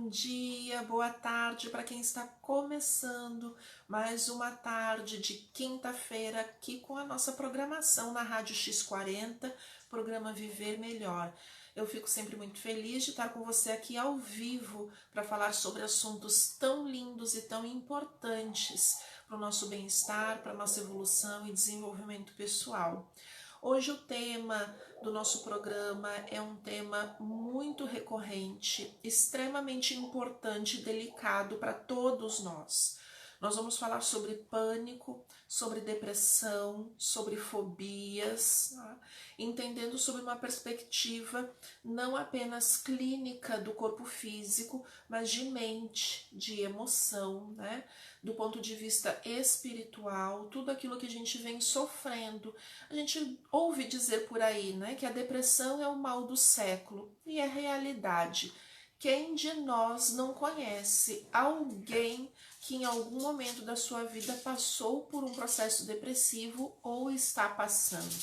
bom dia, boa tarde para quem está começando mais uma tarde de quinta-feira aqui com a nossa programação na Rádio X40, programa Viver Melhor. Eu fico sempre muito feliz de estar com você aqui ao vivo para falar sobre assuntos tão lindos e tão importantes para o nosso bem-estar, para a nossa evolução e desenvolvimento pessoal. Hoje o tema do nosso programa é um tema muito recorrente, extremamente importante e delicado para todos nós. Nós vamos falar sobre pânico, sobre depressão, sobre fobias, tá? Entendendo sobre uma perspectiva não apenas clínica do corpo físico, mas de mente, de emoção, né? Do ponto de vista espiritual, tudo aquilo que a gente vem sofrendo. A gente ouve dizer por aí, né, que a depressão é o mal do século, e é realidade. Quem de nós não conhece alguém que em algum momento da sua vida passou por um processo depressivo ou está passando?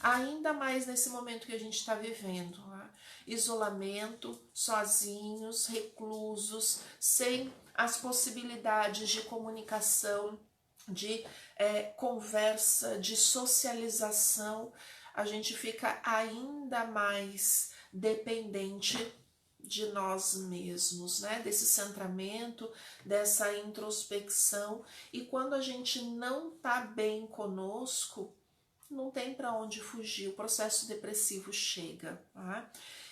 Ainda mais nesse momento que a gente está vivendo, né? Isolamento, sozinhos, reclusos, sem as possibilidades de comunicação, de conversa, de socialização, a gente fica ainda mais dependente de nós mesmos, né? Desse centramento, dessa introspecção. E quando a gente não tá bem conosco, não tem para onde fugir, o processo depressivo chega, tá?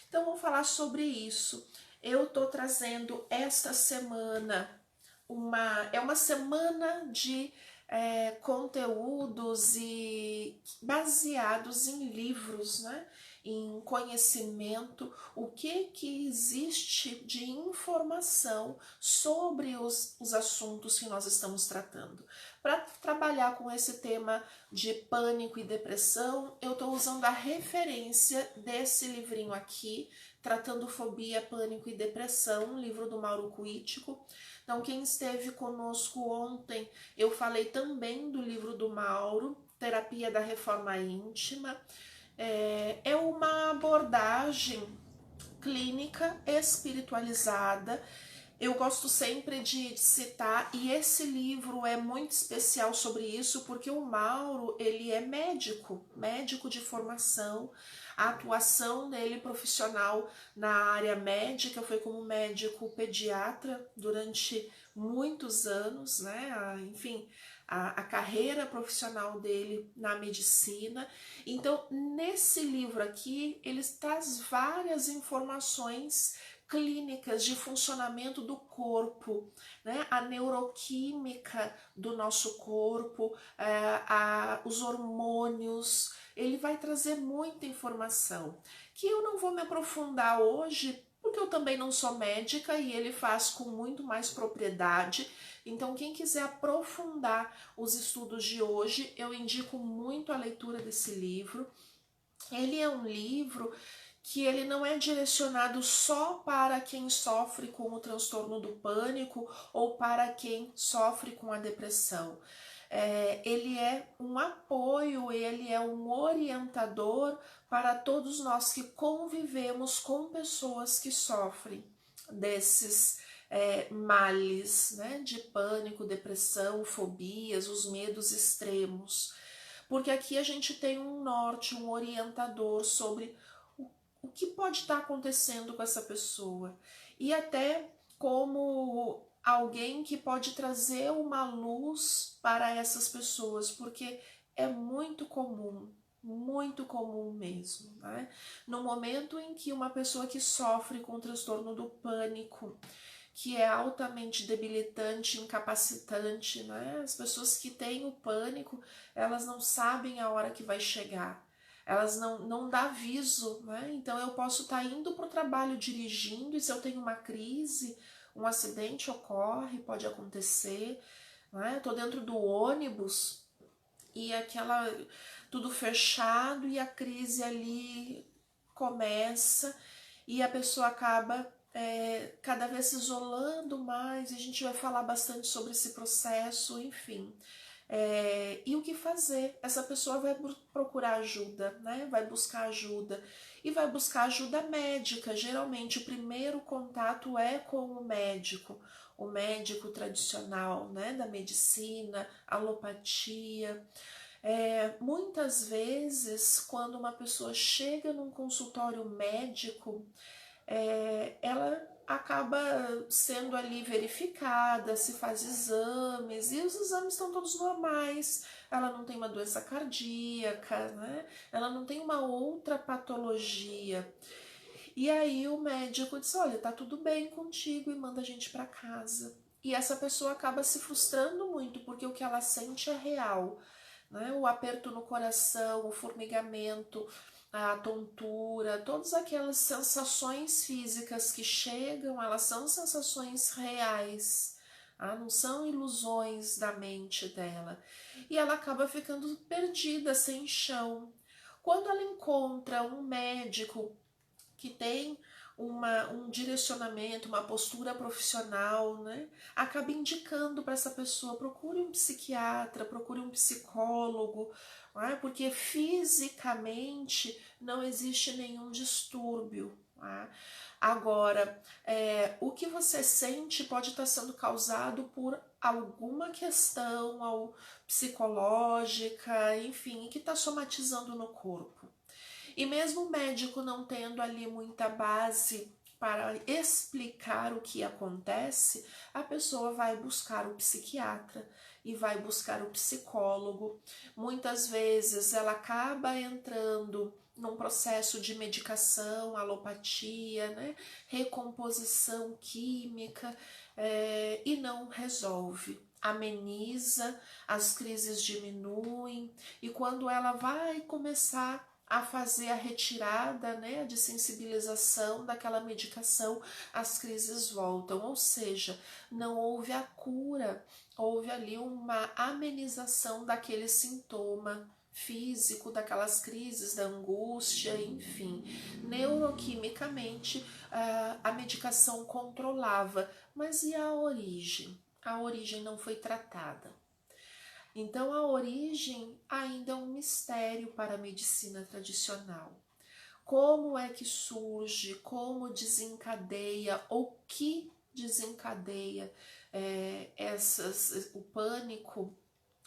Então vamos falar sobre isso. Eu tô trazendo esta semana uma semana de conteúdos e baseados em livros, né? Em conhecimento, o que existe de informação sobre os assuntos que nós estamos tratando. Para trabalhar com esse tema de pânico e depressão, eu estou usando a referência desse livrinho aqui, Tratando Fobia, Pânico e Depressão, um livro do Mauro Cuítico. Então, quem esteve conosco ontem, eu falei também do livro do Mauro, Terapia da Reforma Íntima. É uma abordagem clínica espiritualizada. Eu gosto sempre de citar, e esse livro é muito especial sobre isso, porque o Mauro, ele é médico de formação. A atuação dele profissional na área médica foi como médico pediatra durante muitos anos, né? Enfim, a carreira profissional dele na medicina. Então, nesse livro aqui, ele traz várias informações clínicas de funcionamento do corpo, né? A neuroquímica do nosso corpo, os hormônios. Ele vai trazer muita informação que eu não vou me aprofundar hoje, porque eu também não sou médica e ele faz com muito mais propriedade. Então, quem quiser aprofundar os estudos de hoje, eu indico muito a leitura desse livro. Ele é um livro que ele não é direcionado só para quem sofre com o transtorno do pânico ou para quem sofre com a depressão. Ele é um apoio, ele é um orientador para todos nós que convivemos com pessoas que sofrem desses males, né, de pânico, depressão, fobias, os medos extremos. Porque aqui a gente tem um norte, um orientador sobre o que pode estar acontecendo com essa pessoa. E até como alguém que pode trazer uma luz para essas pessoas, porque é muito comum mesmo, né? No momento em que uma pessoa que sofre com o transtorno do pânico, que é altamente debilitante, incapacitante, né? As pessoas que têm o pânico, elas não sabem a hora que vai chegar. Elas não dão aviso, né? Então eu posso estar indo para o trabalho dirigindo e se eu tenho uma crise, um acidente ocorre, pode acontecer, né? Estou dentro do ônibus e tudo fechado e a crise ali começa e a pessoa acaba cada vez se isolando mais, e a gente vai falar bastante sobre esse processo, enfim. E o que fazer? Essa pessoa vai procurar ajuda, né? Vai buscar ajuda e vai buscar ajuda médica. Geralmente o primeiro contato é com o médico tradicional, né? Da medicina, alopatia. Muitas vezes, quando uma pessoa chega num consultório médico, ela acaba sendo ali verificada, se faz exames, e os exames estão todos normais, ela não tem uma doença cardíaca, né? Ela não tem uma outra patologia. E aí o médico diz, olha, tá tudo bem contigo, e manda a gente para casa. E essa pessoa acaba se frustrando muito, porque o que ela sente é real, né? O aperto no coração, o formigamento, a tontura, todas aquelas sensações físicas que chegam, elas são sensações reais, não são ilusões da mente dela. E ela acaba ficando perdida, sem chão. Quando ela encontra um médico que tem um direcionamento, uma postura profissional, né? Acaba indicando para essa pessoa, procure um psiquiatra, procure um psicólogo, né? Porque fisicamente não existe nenhum distúrbio. Né? Agora, o que você sente pode estar sendo causado por alguma questão psicológica, enfim, que está somatizando no corpo. E mesmo o médico não tendo ali muita base para explicar o que acontece, a pessoa vai buscar o psiquiatra e vai buscar o psicólogo. Muitas vezes ela acaba entrando num processo de medicação, alopatia, né? Recomposição química, e não resolve. Ameniza, as crises diminuem, e quando ela vai começar a fazer a retirada, né, de sensibilização daquela medicação, as crises voltam, ou seja, não houve a cura, houve ali uma amenização daquele sintoma físico, daquelas crises da angústia, enfim. Neuroquimicamente, a medicação controlava, mas e a origem? A origem não foi tratada. Então, a origem ainda é um mistério para a medicina tradicional. Como é que surge, como desencadeia, ou que desencadeia o pânico,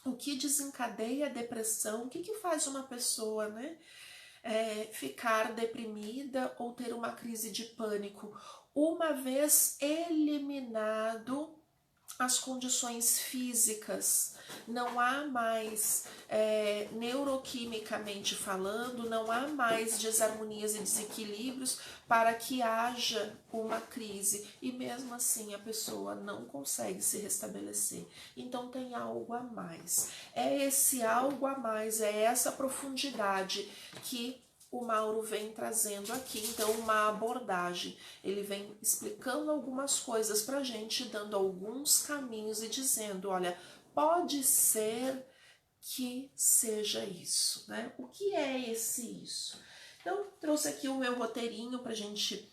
o que desencadeia a depressão, o que faz uma pessoa, né, ficar deprimida ou ter uma crise de pânico, uma vez eliminado as condições físicas, não há mais, neuroquimicamente falando, não há mais desarmonias e desequilíbrios para que haja uma crise, e mesmo assim a pessoa não consegue se restabelecer. Então tem algo a mais. É esse algo a mais, é essa profundidade que o Mauro vem trazendo aqui, então, uma abordagem. Ele vem explicando algumas coisas para a gente, dando alguns caminhos e dizendo, olha, pode ser que seja isso, né? O que é esse isso? Então, trouxe aqui o meu roteirinho para a gente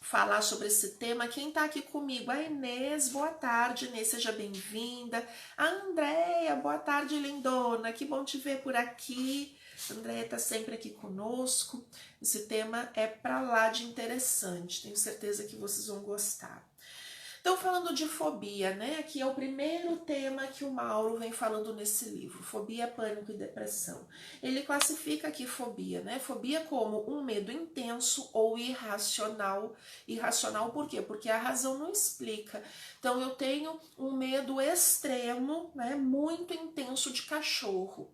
falar sobre esse tema. Quem tá aqui comigo? A Inês, boa tarde, Inês, seja bem-vinda. A Andréia, boa tarde, lindona, que bom te ver por aqui. A Andréia tá sempre aqui conosco. Esse tema é pra lá de interessante, tenho certeza que vocês vão gostar. Então, falando de fobia, né? Aqui é o primeiro tema que o Mauro vem falando nesse livro, fobia, pânico e depressão. Ele classifica aqui fobia, né? Fobia como um medo intenso ou irracional. Irracional por quê? Porque a razão não explica. Então, eu tenho um medo extremo, né? Muito intenso de cachorro.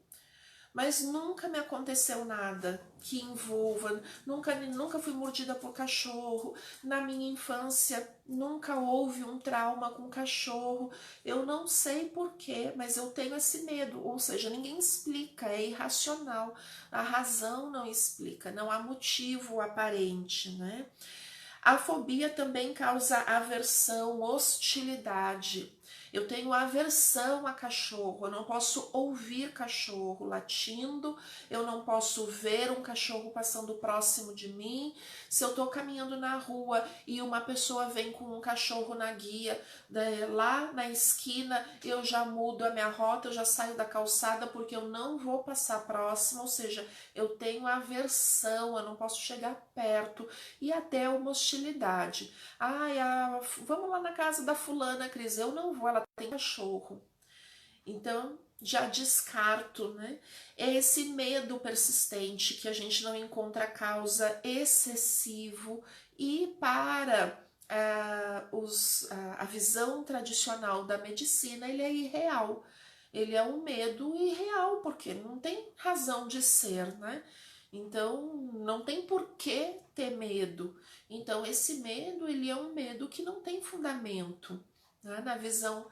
Mas nunca me aconteceu nada que envolva, nunca fui mordida por cachorro, na minha infância nunca houve um trauma com cachorro, eu não sei porquê, mas eu tenho esse medo, ou seja, ninguém explica, é irracional, a razão não explica, não há motivo aparente, né? A fobia também causa aversão, hostilidade. Eu tenho aversão a cachorro, eu não posso ouvir cachorro latindo, eu não posso ver um cachorro passando próximo de mim. Se eu tô caminhando na rua e uma pessoa vem com um cachorro na guia, lá na esquina, eu já mudo a minha rota, eu já saio da calçada porque eu não vou passar próximo, ou seja, eu tenho aversão, eu não posso chegar perto e até uma hostilidade. Ai, vamos lá na casa da fulana, Cris, eu não vou, ela tem cachorro. Então, já descarto, né? É esse medo persistente que a gente não encontra causa excessivo e para a visão tradicional da medicina, ele é irreal. Ele é um medo irreal, porque não tem razão de ser, né? Então, não tem por que ter medo. Então, esse medo, ele é um medo que não tem fundamento, né? Na visão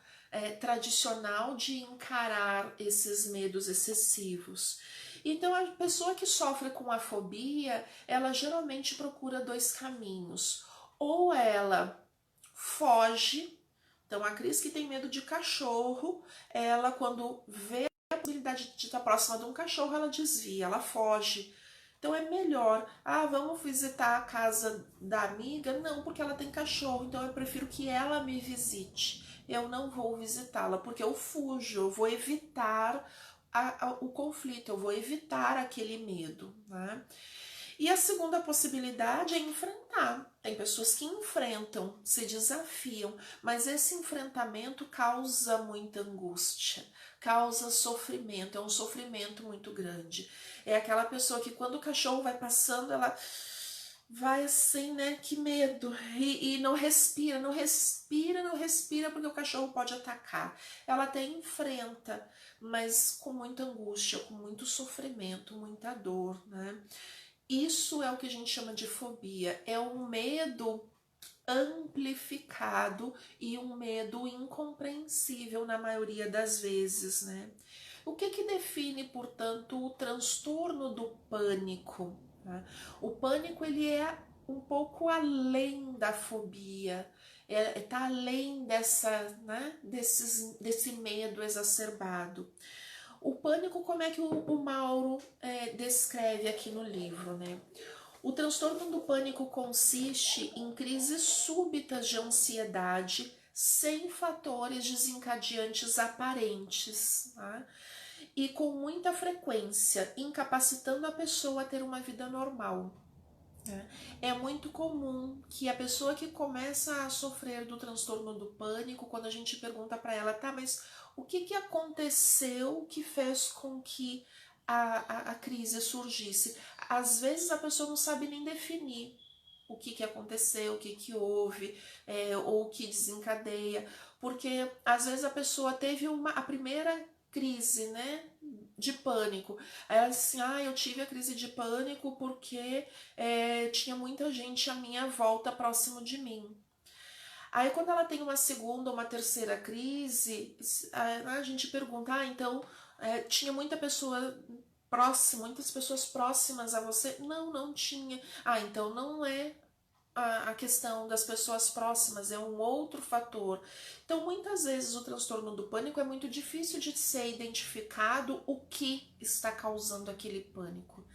tradicional de encarar esses medos excessivos. Então, a pessoa que sofre com a fobia, ela geralmente procura dois caminhos. Ou ela foge. Então, a Cris que tem medo de cachorro, ela quando vê a possibilidade de estar próxima de um cachorro, ela desvia, ela foge. Então é melhor, vamos visitar a casa da amiga? Não, porque ela tem cachorro, então eu prefiro que ela me visite. Eu não vou visitá-la, porque eu fujo, eu vou evitar o conflito, eu vou evitar aquele medo, né? E a segunda possibilidade é enfrentar. Tem pessoas que enfrentam, se desafiam, mas esse enfrentamento causa muita angústia, causa sofrimento, é um sofrimento muito grande. É aquela pessoa que quando o cachorro vai passando, ela vai assim, né? Que medo. E não respira, não respira, não respira, porque o cachorro pode atacar. Ela até enfrenta, mas com muita angústia, com muito sofrimento, muita dor, né? Isso é o que a gente chama de fobia. É um medo amplificado e um medo incompreensível na maioria das vezes, né? O que define, portanto, o transtorno do pânico? Né? O pânico, ele é um pouco além da fobia, tá além desse medo exacerbado. O pânico, como é que o Mauro descreve aqui no livro, né? O transtorno do pânico consiste em crises súbitas de ansiedade sem fatores desencadeantes aparentes, tá? E com muita frequência, incapacitando a pessoa a ter uma vida normal. É muito comum que a pessoa que começa a sofrer do transtorno do pânico, quando a gente pergunta para ela, tá, mas o que aconteceu que fez com que a crise surgisse? Às vezes a pessoa não sabe nem definir o que aconteceu, o que houve, ou o que desencadeia, porque às vezes a pessoa teve a primeira crise, né, de pânico. Aí ela disse assim, eu tive a crise de pânico porque tinha muita gente à minha volta próximo de mim. Aí quando ela tem uma segunda ou uma terceira crise, a gente pergunta, então tinha muita pessoa próxima, muitas pessoas próximas a você? Não, não tinha. Então não é a questão das pessoas próximas, é um outro fator. Então, muitas vezes o transtorno do pânico é muito difícil de ser identificado o que está causando aquele pânico,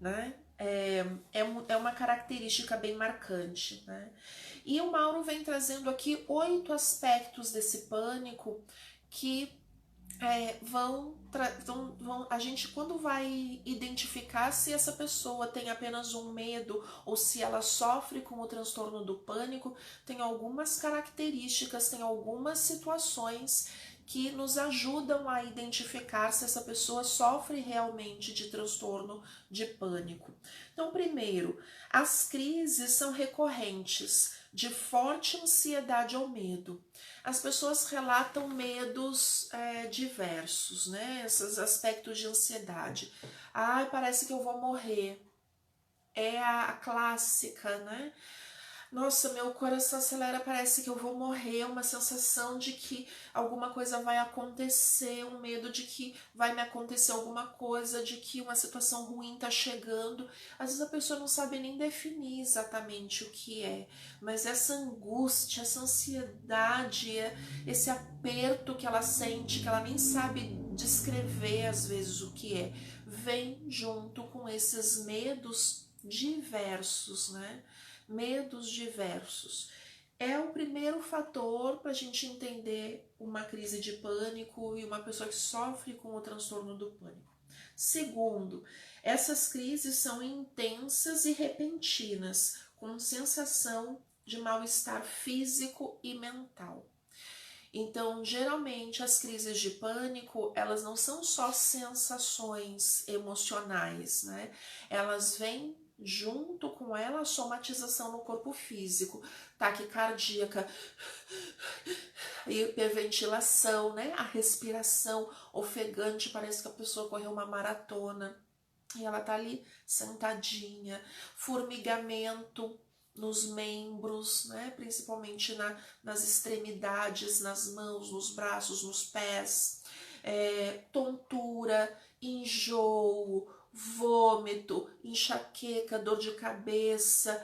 né? É uma característica bem marcante, né? E o Mauro vem trazendo aqui 8 aspectos desse pânico que a gente quando vai identificar se essa pessoa tem apenas um medo ou se ela sofre com o transtorno do pânico, tem algumas características, tem algumas situações que nos ajudam a identificar se essa pessoa sofre realmente de transtorno de pânico. Então, primeiro, as crises são recorrentes de forte ansiedade ou medo. As pessoas relatam medos diversos, né? Esses aspectos de ansiedade. Parece que eu vou morrer. É a clássica, né? Nossa, meu coração acelera, parece que eu vou morrer, uma sensação de que alguma coisa vai acontecer, um medo de que vai me acontecer alguma coisa, de que uma situação ruim tá chegando. Às vezes a pessoa não sabe nem definir exatamente o que é, mas essa angústia, essa ansiedade, esse aperto que ela sente, que ela nem sabe descrever às vezes o que é, vem junto com esses medos diversos, né? Medos diversos. É o primeiro fator para a gente entender uma crise de pânico e uma pessoa que sofre com o transtorno do pânico. Segundo, essas crises são intensas e repentinas, com sensação de mal-estar físico e mental. Então, geralmente, as crises de pânico, elas não são só sensações emocionais, né? Elas vêm junto com ela a somatização no corpo físico, taquicardíaca, hiperventilação, né? A respiração ofegante, parece que a pessoa correu uma maratona e ela tá ali sentadinha, formigamento nos membros, né? Principalmente nas extremidades, nas mãos, nos braços, nos pés, tontura, enjoo, vômito, enxaqueca, dor de cabeça,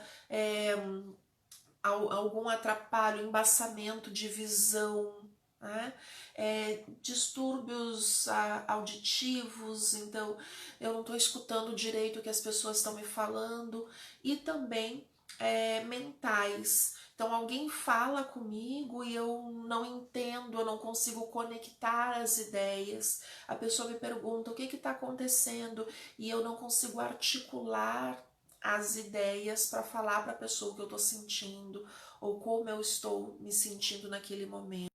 algum atrapalho, embaçamento de visão, né? Distúrbios auditivos, então eu não estou escutando direito o que as pessoas estão me falando, e também mentais. Então alguém fala comigo e eu não entendo, eu não consigo conectar as ideias. A pessoa me pergunta o que está acontecendo e eu não consigo articular as ideias para falar para a pessoa o que eu estou sentindo ou como eu estou me sentindo naquele momento.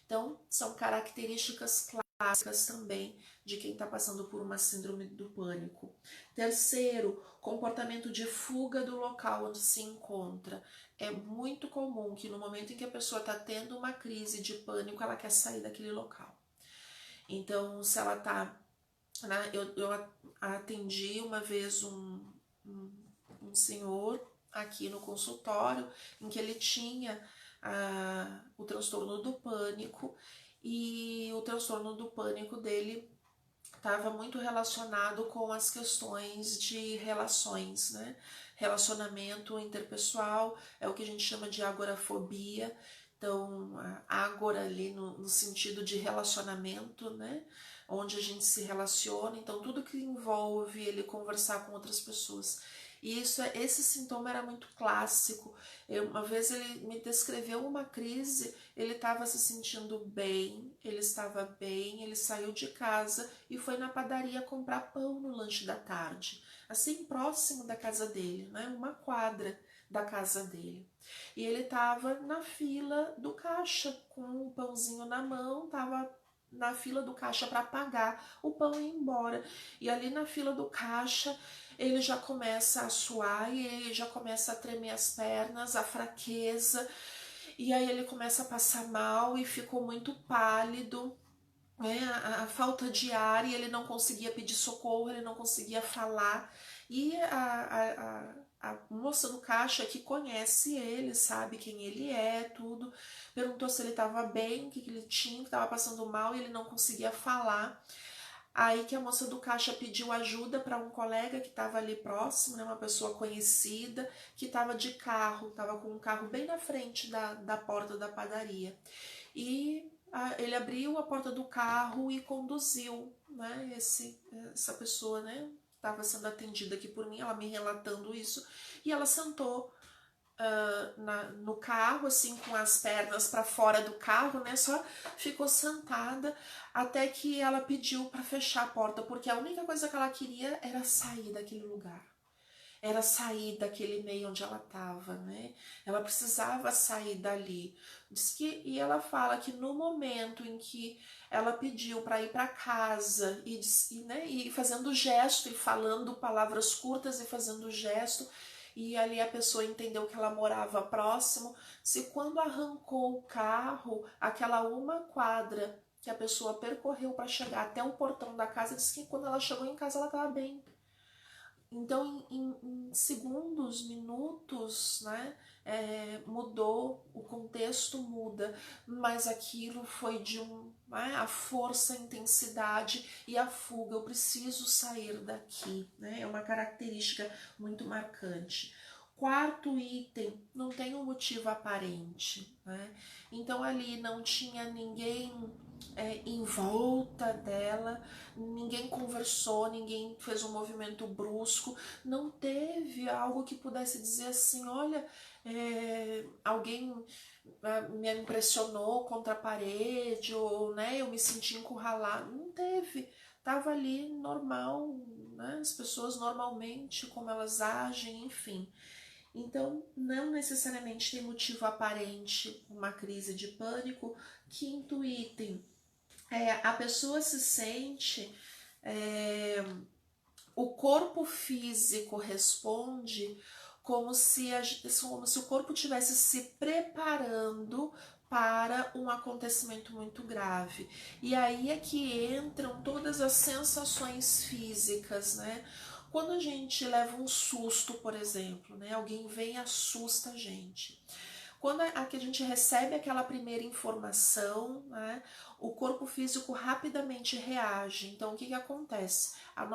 Então, são características clássicas também de quem está passando por uma síndrome do pânico. Terceiro, comportamento de fuga do local onde se encontra. É muito comum que no momento em que a pessoa está tendo uma crise de pânico, ela quer sair daquele local. Então, se ela está... Eu atendi uma vez um senhor aqui no consultório em que ele tinha o transtorno do pânico, e o transtorno do pânico dele estava muito relacionado com as questões de relações, né? Relacionamento interpessoal é o que a gente chama de agorafobia. Então, agora ali no sentido de relacionamento, né? Onde a gente se relaciona, então tudo que envolve ele conversar com outras pessoas. E esse sintoma era muito clássico. Uma vez ele me descreveu uma crise, ele estava se sentindo bem, ele estava bem, ele saiu de casa e foi na padaria comprar pão no lanche da tarde, assim próximo da casa dele, né? Uma quadra da casa dele. E ele estava na fila do caixa com um pãozinho na mão, estava na fila do caixa para pagar o pão e ir embora. E ali na fila do caixa ele já começa a suar e ele já começa a tremer as pernas, a fraqueza, e aí ele começa a passar mal e ficou muito pálido, né? A falta de ar, e ele não conseguia pedir socorro, ele não conseguia falar. E a moça do caixa que conhece ele, sabe quem ele é, tudo, perguntou se ele estava bem, o que ele tinha, que estava passando mal, e ele não conseguia falar. Aí que a moça do caixa pediu ajuda para um colega que estava ali próximo, né, uma pessoa conhecida, que estava de carro, estava com um carro bem na frente da porta da padaria. E ele abriu a porta do carro e conduziu, né, essa pessoa, né, estava sendo atendida aqui por mim, ela me relatando isso, e ela sentou no carro, assim, com as pernas para fora do carro, né? Só ficou sentada até que ela pediu para fechar a porta, porque a única coisa que ela queria era sair daquele lugar. Era sair daquele meio onde ela estava, né? Ela precisava sair dali. E ela fala que no momento em que ela pediu para ir para casa né, e fazendo gesto e falando palavras curtas e fazendo gesto, e ali a pessoa entendeu que ela morava próximo, se quando arrancou o carro, aquela uma quadra que a pessoa percorreu para chegar até o portão da casa, disse que quando ela chegou em casa ela estava bem. Então, em segundos, segundos, minutos, né? Mudou, o contexto muda, mas aquilo foi de né, a força, a intensidade e a fuga. Eu preciso sair daqui, né? É uma característica muito marcante. Quarto item, não tem um motivo aparente, né? Então ali não tinha ninguém em volta dela, ninguém conversou, ninguém fez um movimento brusco, não teve algo que pudesse dizer assim, olha, alguém me impressionou contra a parede, ou né, eu me senti encurralado. Não teve, tava ali normal, né, as pessoas normalmente, como elas agem, enfim. Então, não necessariamente tem motivo aparente uma crise de pânico. Quinto item, a pessoa se sente, o corpo físico responde como se o corpo estivesse se preparando para um acontecimento muito grave. E aí é que entram todas as sensações físicas, né? Quando a gente leva um susto, por exemplo, né? Alguém vem e assusta a gente. Quando a gente recebe aquela primeira informação, né, o corpo físico rapidamente reage. Então, o que acontece? A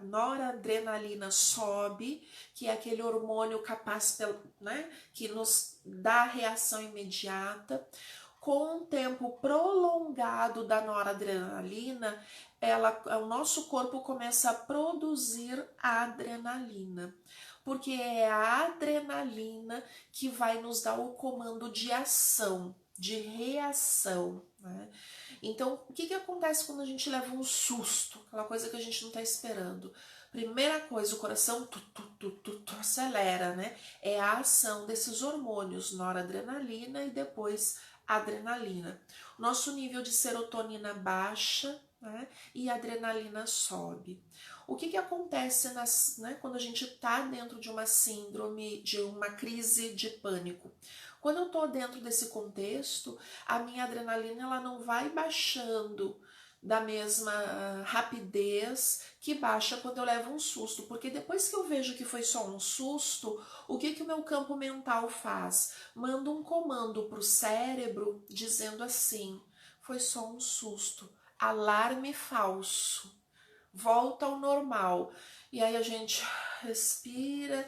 noradrenalina sobe, que é aquele hormônio capaz, né, que nos dá a reação imediata. Com um tempo prolongado da noradrenalina, o nosso corpo começa a produzir adrenalina, porque é a adrenalina que vai nos dar o comando de ação, de reação, né? Então, o que acontece quando a gente leva um susto, aquela coisa que a gente não está esperando? Primeira coisa, o coração acelera, né? É a ação desses hormônios, noradrenalina e depois adrenalina. Nosso nível de serotonina baixa, né? E a adrenalina sobe. O que acontece quando a gente está dentro de uma síndrome, de uma crise de pânico? Quando eu estou dentro desse contexto, a minha adrenalina ela não vai baixando da mesma rapidez que baixa quando eu levo um susto, porque depois que eu vejo que foi só um susto, o que o meu campo mental faz? Manda um comando para o cérebro dizendo assim, foi só um susto, alarme falso, volta ao normal. E aí a gente respira,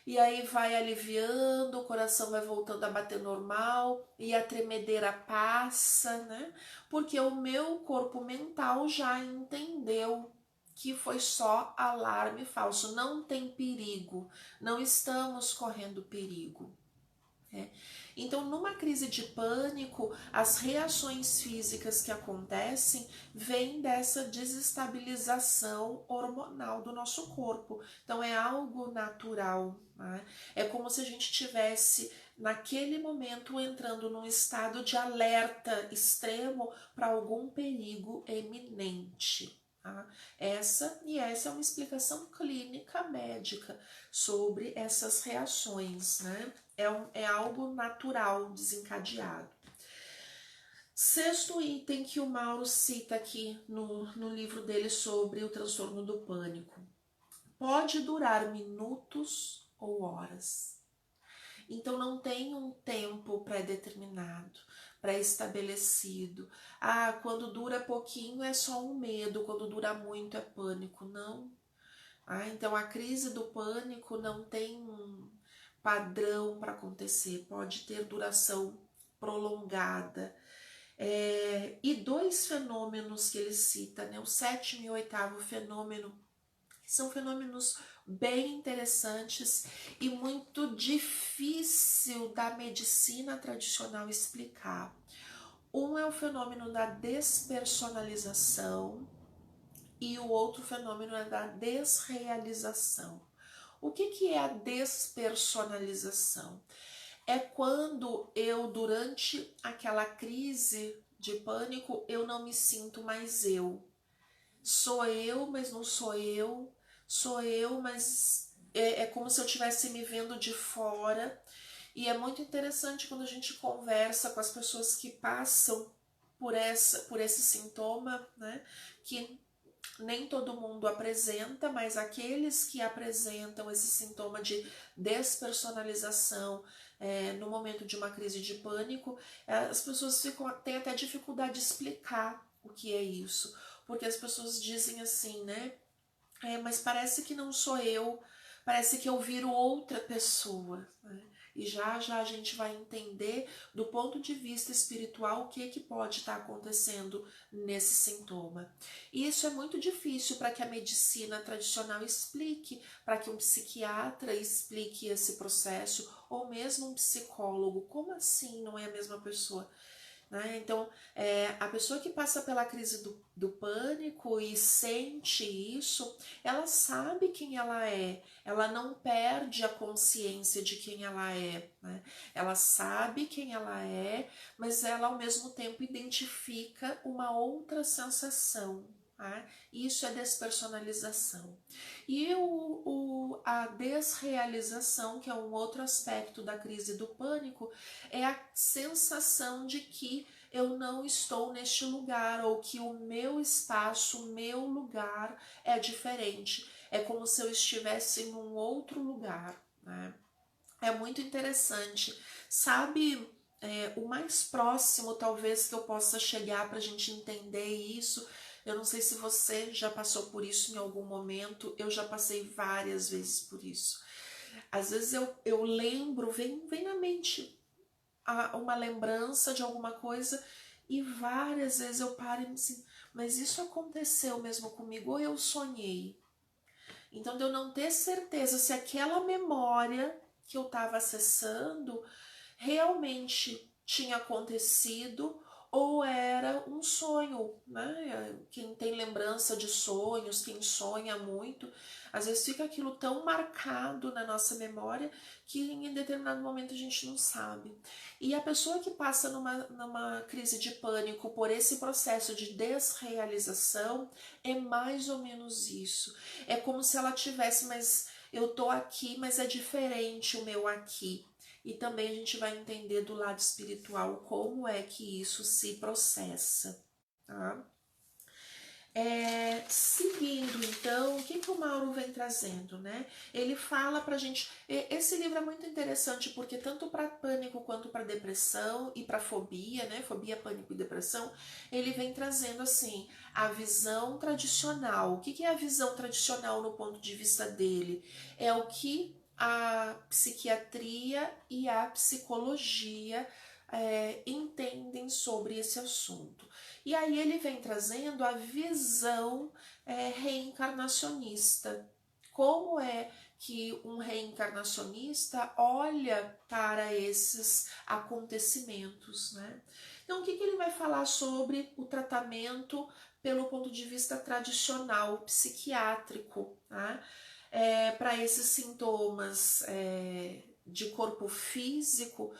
e aí vai aliviando, o coração vai voltando a bater normal, e a tremedeira passa, né? Porque o meu corpo mental já entendeu que foi só alarme falso, não tem perigo, não estamos correndo perigo. Então, numa crise de pânico, as reações físicas que acontecem vêm dessa desestabilização hormonal do nosso corpo. Então, é algo natural, né? É como se a gente tivesse, naquele momento, entrando num estado de alerta extremo para algum perigo eminente. Tá? Essa é uma explicação clínica médica sobre essas reações, né? É algo natural, desencadeado. Sexto item que o Mauro cita aqui no livro dele sobre o transtorno do pânico. Pode durar minutos ou horas. Então não tem um tempo pré-determinado, pré-estabelecido. Quando dura pouquinho é só um medo, quando dura muito é pânico. Não. Então a crise do pânico não tem um padrão para acontecer, pode ter duração prolongada. E dois fenômenos que ele cita, né, o sétimo e o oitavo fenômeno, são fenômenos bem interessantes e muito difícil da medicina tradicional explicar. Um é o fenômeno da despersonalização e o outro fenômeno é da desrealização. O que é a despersonalização? É quando eu, durante aquela crise de pânico, eu não me sinto mais eu. Sou eu, mas não sou eu. Sou eu, mas é como se eu estivesse me vendo de fora. E é muito interessante quando a gente conversa com as pessoas que passam por esse sintoma, né? Que Nem todo mundo apresenta, mas aqueles que apresentam esse sintoma de despersonalização no momento de uma crise de pânico, as pessoas têm até dificuldade de explicar o que é isso, porque as pessoas dizem assim, né? Mas parece que não sou eu, parece que eu viro outra pessoa, né? E já já a gente vai entender do ponto de vista espiritual o que pode estar acontecendo nesse sintoma. E isso é muito difícil para que a medicina tradicional explique, para que um psiquiatra explique esse processo, ou mesmo um psicólogo. Como assim não é a mesma pessoa? Né? Então, a pessoa que passa pela crise do pânico e sente isso, ela sabe quem ela não perde a consciência de quem ela é, né? Ela sabe quem ela é, mas ela ao mesmo tempo identifica uma outra sensação. Tá? Isso é despersonalização. E a desrealização, que é um outro aspecto da crise do pânico, é a sensação de que eu não estou neste lugar, ou que o meu espaço, o meu lugar é diferente. É como se eu estivesse em um outro lugar, né? É muito interessante. Sabe, o mais próximo talvez que eu possa chegar para a gente entender isso, eu não sei se você já passou por isso em algum momento, eu já passei várias vezes por isso. Às vezes eu lembro, vem na mente uma lembrança de alguma coisa, e várias vezes eu paro e me assim, mas isso aconteceu mesmo comigo ou eu sonhei? Então, de eu não ter certeza se aquela memória que eu estava acessando realmente tinha acontecido ou era um sonho, né? Quem tem lembrança de sonhos, quem sonha muito, às vezes fica aquilo tão marcado na nossa memória que em determinado momento a gente não sabe. E a pessoa que passa numa crise de pânico por esse processo de desrealização é mais ou menos isso. É como se ela tivesse, mas eu tô aqui, mas é diferente o meu aqui. E também a gente vai entender do lado espiritual como é que isso se processa, tá? Seguindo então, o que o Mauro vem trazendo, né? Ele fala pra gente, esse livro é muito interessante porque tanto para pânico quanto para depressão e para fobia, né? Fobia, pânico e depressão, ele vem trazendo assim, a visão tradicional. O que é a visão tradicional no ponto de vista dele? É o que a psiquiatria e a psicologia entendem sobre esse assunto. E aí ele vem trazendo a visão reencarnacionista. Como é que um reencarnacionista olha para esses acontecimentos, né? Então, o que ele vai falar sobre o tratamento pelo ponto de vista tradicional, psiquiátrico, né? Para esses sintomas de corpo físico,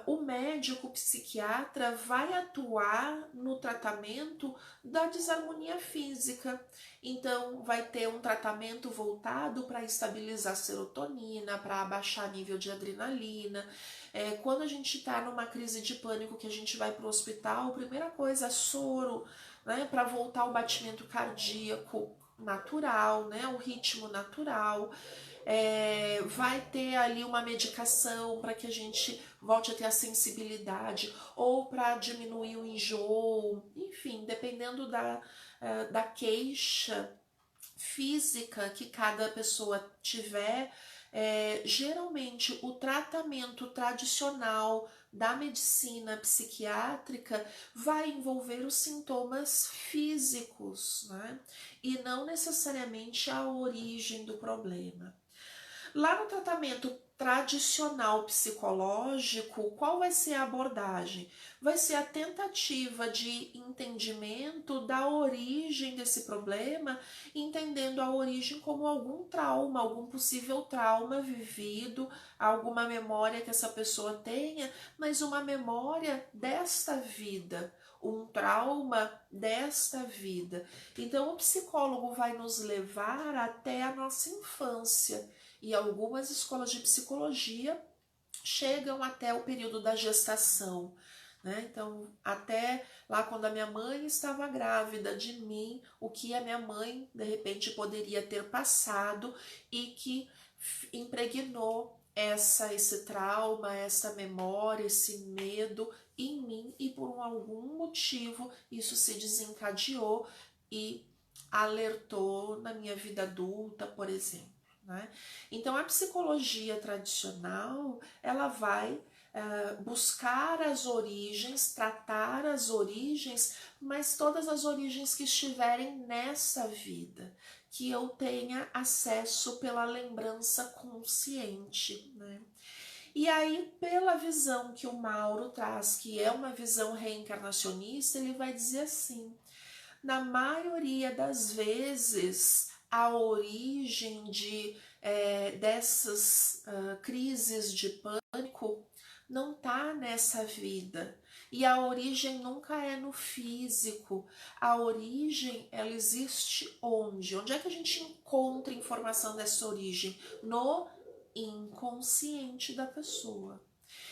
o médico psiquiatra vai atuar no tratamento da desarmonia física. Então, vai ter um tratamento voltado para estabilizar a serotonina, para abaixar nível de adrenalina. Quando a gente está numa crise de pânico, que a gente vai para o hospital, a primeira coisa é soro, né, para voltar o batimento cardíaco natural, né, o ritmo natural. Vai ter ali uma medicação para que a gente volte a ter a sensibilidade, ou para diminuir o enjoo, enfim, dependendo da queixa física que cada pessoa tiver. Geralmente o tratamento tradicional da medicina psiquiátrica vai envolver os sintomas físicos, né? E não necessariamente a origem do problema. Lá no tratamento tradicional psicológico, qual vai ser a abordagem? Vai ser a tentativa de entendimento da origem desse problema, entendendo a origem como algum trauma, algum possível trauma vivido, alguma memória que essa pessoa tenha, mas uma memória desta vida, um trauma desta vida. Então, o psicólogo vai nos levar até a nossa infância. E algumas escolas de psicologia chegam até o período da gestação, né? Então, até lá quando a minha mãe estava grávida de mim, o que a minha mãe de repente poderia ter passado e que impregnou esse trauma, essa memória, esse medo em mim, e por algum motivo isso se desencadeou e alertou na minha vida adulta, por exemplo, né? Então a psicologia tradicional, ela vai buscar as origens, tratar as origens, mas todas as origens que estiverem nessa vida, que eu tenha acesso pela lembrança consciente, né? E aí, pela visão que o Mauro traz, que é uma visão reencarnacionista, ele vai dizer assim: na maioria das vezes, a origem dessas crises de pânico não está nessa vida. E a origem nunca é no físico. A origem, ela existe onde? Onde é que a gente encontra informação dessa origem? No inconsciente da pessoa.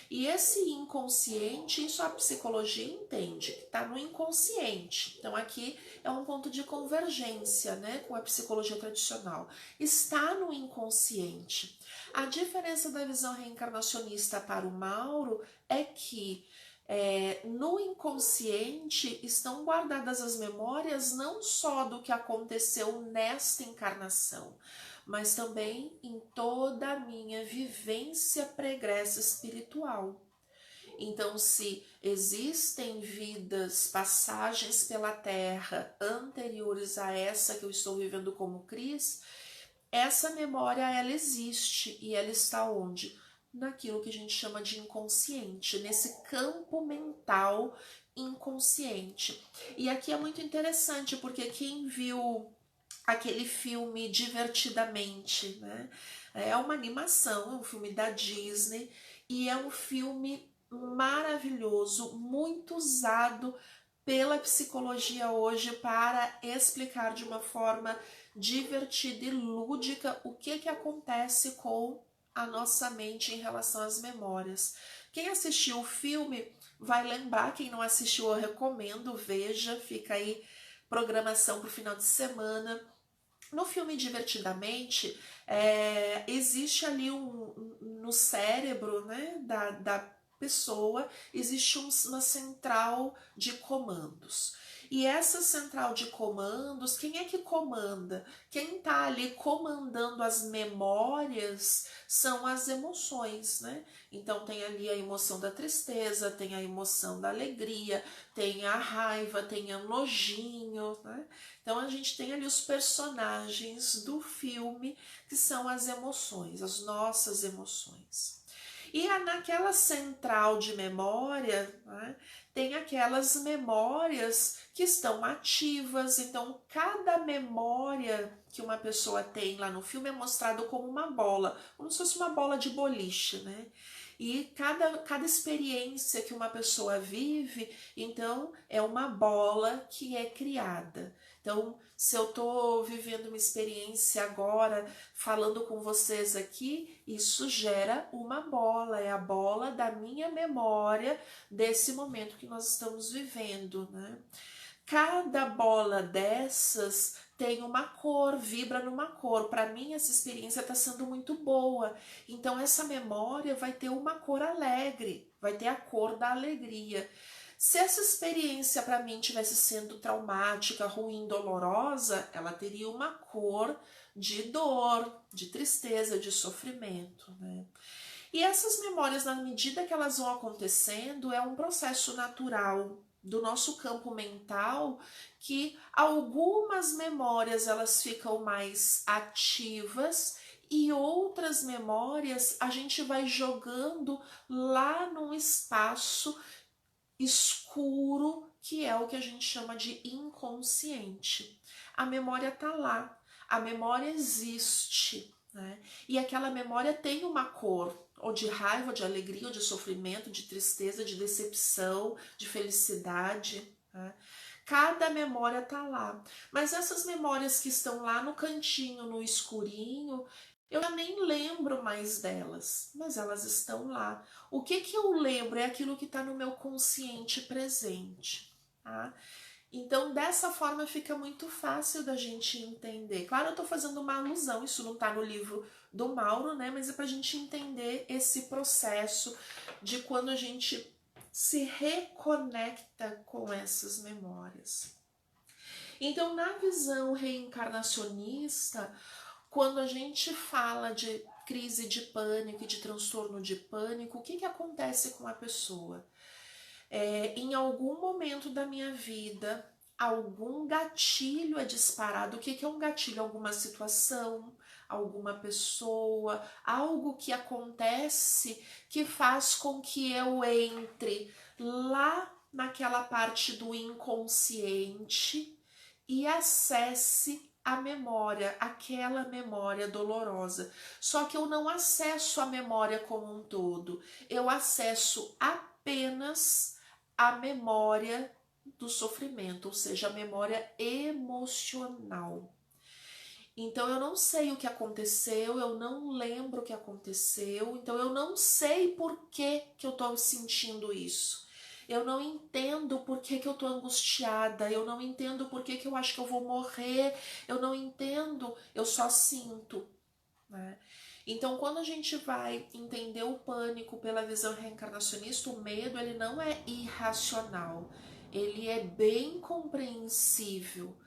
E esse inconsciente, isso a psicologia entende, que está no inconsciente. Então aqui é um ponto de convergência, né, com a psicologia tradicional. Está no inconsciente. A diferença da visão reencarnacionista para o Mauro é que no inconsciente estão guardadas as memórias não só do que aconteceu nesta encarnação, mas também em toda a minha vivência pregressa espiritual. Então, se existem vidas, passagens pela Terra anteriores a essa que eu estou vivendo como Cris, essa memória, ela existe, e ela está onde? Naquilo que a gente chama de inconsciente, nesse campo mental inconsciente. E aqui é muito interessante, porque quem viu aquele filme Divertidamente, né? É uma animação, é um filme da Disney, e é um filme maravilhoso, muito usado pela psicologia hoje para explicar de uma forma divertida e lúdica o que acontece com a nossa mente em relação às memórias. Quem assistiu o filme vai lembrar, quem não assistiu eu recomendo, veja, fica aí programação para o final de semana. No filme Divertidamente, existe ali no cérebro, né, da pessoa, existe uma central de comandos. E essa central de comandos, quem é que comanda? Quem está ali comandando as memórias são as emoções, né? Então tem ali a emoção da tristeza, tem a emoção da alegria, tem a raiva, tem o nojinho, né? Então a gente tem ali os personagens do filme que são as emoções, as nossas emoções. E naquela central de memória, né, tem aquelas memórias que estão ativas. Então cada memória que uma pessoa tem lá no filme é mostrado como uma bola, como se fosse uma bola de boliche, né? E cada experiência que uma pessoa vive, então é uma bola que é criada. Então, se eu estou vivendo uma experiência agora, falando com vocês aqui, isso gera uma bola, é a bola da minha memória desse momento que nós estamos vivendo, né? Cada bola dessas tem uma cor, vibra numa cor. Para mim, essa experiência está sendo muito boa. Então, essa memória vai ter uma cor alegre, vai ter a cor da alegria. Se essa experiência para mim tivesse sendo traumática, ruim, dolorosa, ela teria uma cor de dor, de tristeza, de sofrimento, né? E essas memórias, na medida que elas vão acontecendo, é um processo natural do nosso campo mental, que algumas memórias elas ficam mais ativas e outras memórias a gente vai jogando lá num espaço escuro, que é o que a gente chama de inconsciente. A memória tá lá, a memória existe, né? E aquela memória tem uma cor, ou de raiva, ou de alegria, ou de sofrimento, de tristeza, de decepção, de felicidade, né? Cada memória tá lá. Mas essas memórias que estão lá no cantinho, no escurinho, eu já nem lembro mais delas, mas elas estão lá. O que eu lembro é aquilo que está no meu consciente presente, tá? Então, dessa forma fica muito fácil da gente entender. Claro, eu estou fazendo uma alusão, isso não está no livro do Mauro, né? Mas é para a gente entender esse processo de quando a gente se reconecta com essas memórias. Então, na visão reencarnacionista, quando a gente fala de crise de pânico e de transtorno de pânico, o que acontece com a pessoa? Em algum momento da minha vida, algum gatilho é disparado. O que é um gatilho? Alguma situação, alguma pessoa, algo que acontece que faz com que eu entre lá naquela parte do inconsciente e acesse a memória, aquela memória dolorosa. Só que eu não acesso a memória como um todo, eu acesso apenas a memória do sofrimento, ou seja, a memória emocional. Então eu não sei o que aconteceu, eu não lembro o que aconteceu, então eu não sei por que eu estou sentindo isso. Eu não entendo por que eu tô angustiada, eu não entendo por que eu acho que eu vou morrer, eu não entendo, eu só sinto, né? Então, quando a gente vai entender o pânico pela visão reencarnacionista, o medo, ele não é irracional, ele é bem compreensível.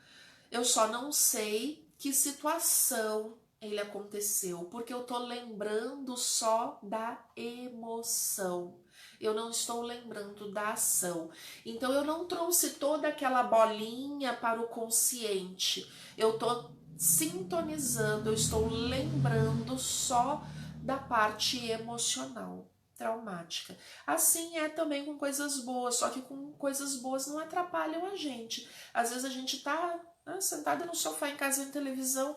Eu só não sei que situação ele aconteceu, porque eu tô lembrando só da emoção. Eu não estou lembrando da ação. Então eu não trouxe toda aquela bolinha para o consciente. Eu tô sintonizando, eu estou lembrando só da parte emocional, traumática. Assim é também com coisas boas, só que com coisas boas não atrapalham a gente. Às vezes a gente tá sentada no sofá em casa vendo televisão,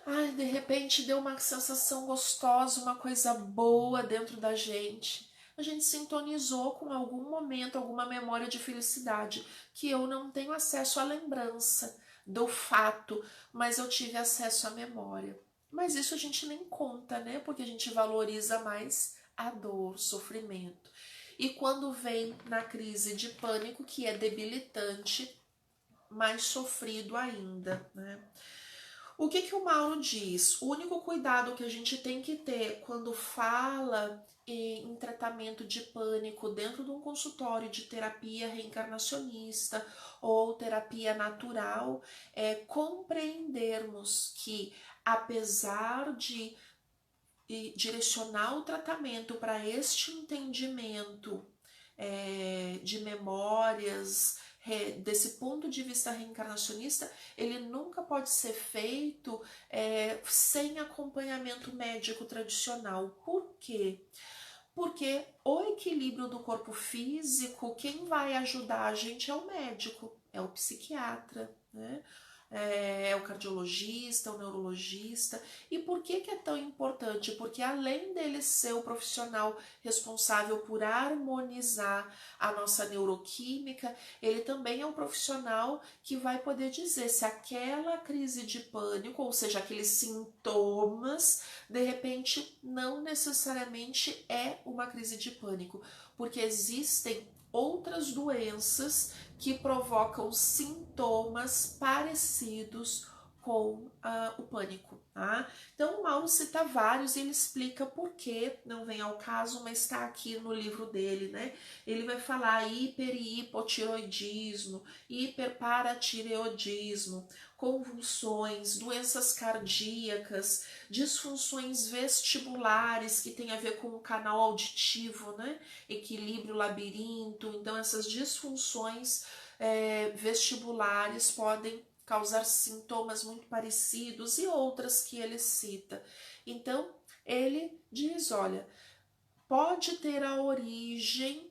ai, de repente deu uma sensação gostosa, uma coisa boa dentro da gente. A gente sintonizou com algum momento, alguma memória de felicidade, que eu não tenho acesso à lembrança do fato, mas eu tive acesso à memória. Mas isso a gente nem conta, né? Porque a gente valoriza mais a dor, o sofrimento. E quando vem na crise de pânico, que é debilitante, mais sofrido ainda, né? O que o Mauro diz? O único cuidado que a gente tem que ter quando fala em tratamento de pânico dentro de um consultório de terapia reencarnacionista ou terapia natural é compreendermos que, apesar de direcionar o tratamento para este entendimento de memórias, desse ponto de vista reencarnacionista, ele nunca pode ser feito sem acompanhamento médico tradicional. Por quê? Porque o equilíbrio do corpo físico, quem vai ajudar a gente é o médico, é o psiquiatra, né? É o cardiologista, o neurologista. E por que é tão importante? Porque além dele ser o profissional responsável por harmonizar a nossa neuroquímica, ele também é um profissional que vai poder dizer se aquela crise de pânico, ou seja, aqueles sintomas, de repente não necessariamente é uma crise de pânico, porque existem outras doenças que provocam sintomas parecidos com o pânico, tá? Então o Mauro cita vários e ele explica por que não vem ao caso, mas está aqui no livro dele, né? Ele vai falar hiper e hipotiroidismo, hiperparatireoidismo, convulsões, doenças cardíacas, disfunções vestibulares que tem a ver com o canal auditivo, né? Equilíbrio, labirinto. Então essas disfunções vestibulares podem causar sintomas muito parecidos e outras que ele cita. Então ele diz, olha, pode ter a origem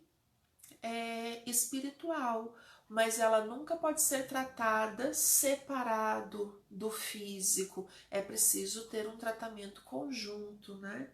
espiritual, mas ela nunca pode ser tratada separado do físico. É preciso ter um tratamento conjunto, né?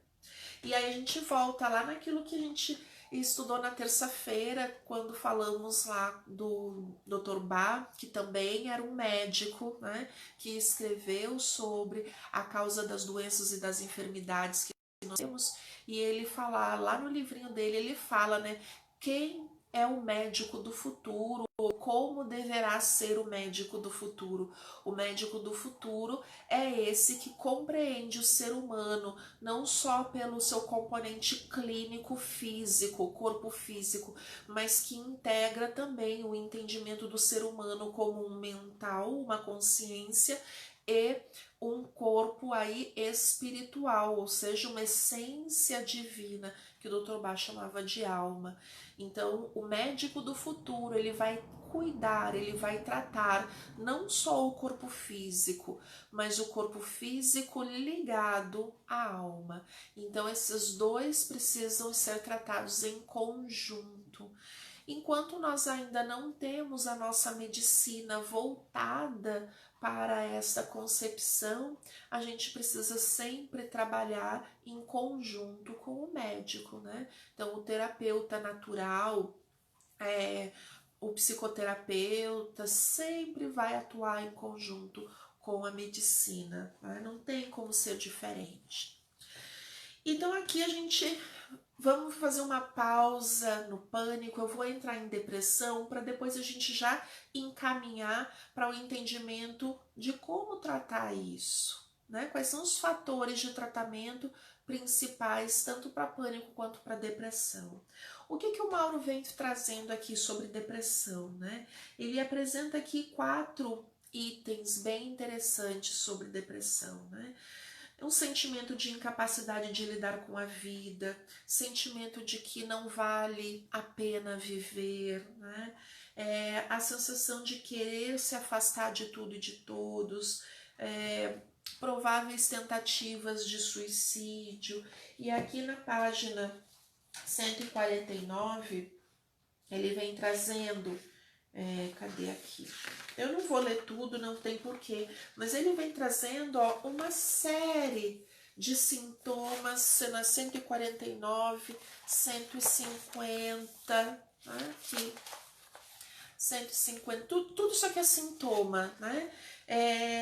E aí a gente volta lá naquilo que a gente e estudou na terça-feira, quando falamos lá do Dr. Bach, que também era um médico, né, que escreveu sobre a causa das doenças e das enfermidades que nós temos, e ele fala, lá no livrinho dele, ele fala, né, quem é o médico do futuro, ou como deverá ser o médico do futuro. O médico do futuro é esse que compreende o ser humano, não só pelo seu componente clínico físico, corpo físico, mas que integra também o entendimento do ser humano como um mental, uma consciência e um corpo aí espiritual, ou seja, uma essência divina, que o Dr. Bach chamava de alma. Então, o médico do futuro, ele vai cuidar, ele vai tratar não só o corpo físico, mas o corpo físico ligado à alma. Então, esses dois precisam ser tratados em conjunto. Enquanto nós ainda não temos a nossa medicina voltada para essa concepção, a gente precisa sempre trabalhar em conjunto com o médico, né? Então, o terapeuta natural, o psicoterapeuta sempre vai atuar em conjunto com a medicina, né? Não tem como ser diferente. Então, aqui a gente vamos fazer uma pausa no pânico, eu vou entrar em depressão para depois a gente já encaminhar para o entendimento de como tratar isso, né? Quais são os fatores de tratamento principais, tanto para pânico quanto para depressão. O que o Mauro vem trazendo aqui sobre depressão, né? Ele apresenta aqui 4 itens bem interessantes sobre depressão, né? Um sentimento de incapacidade de lidar com a vida, sentimento de que não vale a pena viver, né? A sensação de querer se afastar de tudo e de todos, prováveis tentativas de suicídio. E aqui na página 149, ele vem trazendo cadê aqui? Eu não vou ler tudo, não tem porquê, mas ele vem trazendo uma série de sintomas, na 149, 150, aqui, 150, tudo isso aqui é sintoma, né?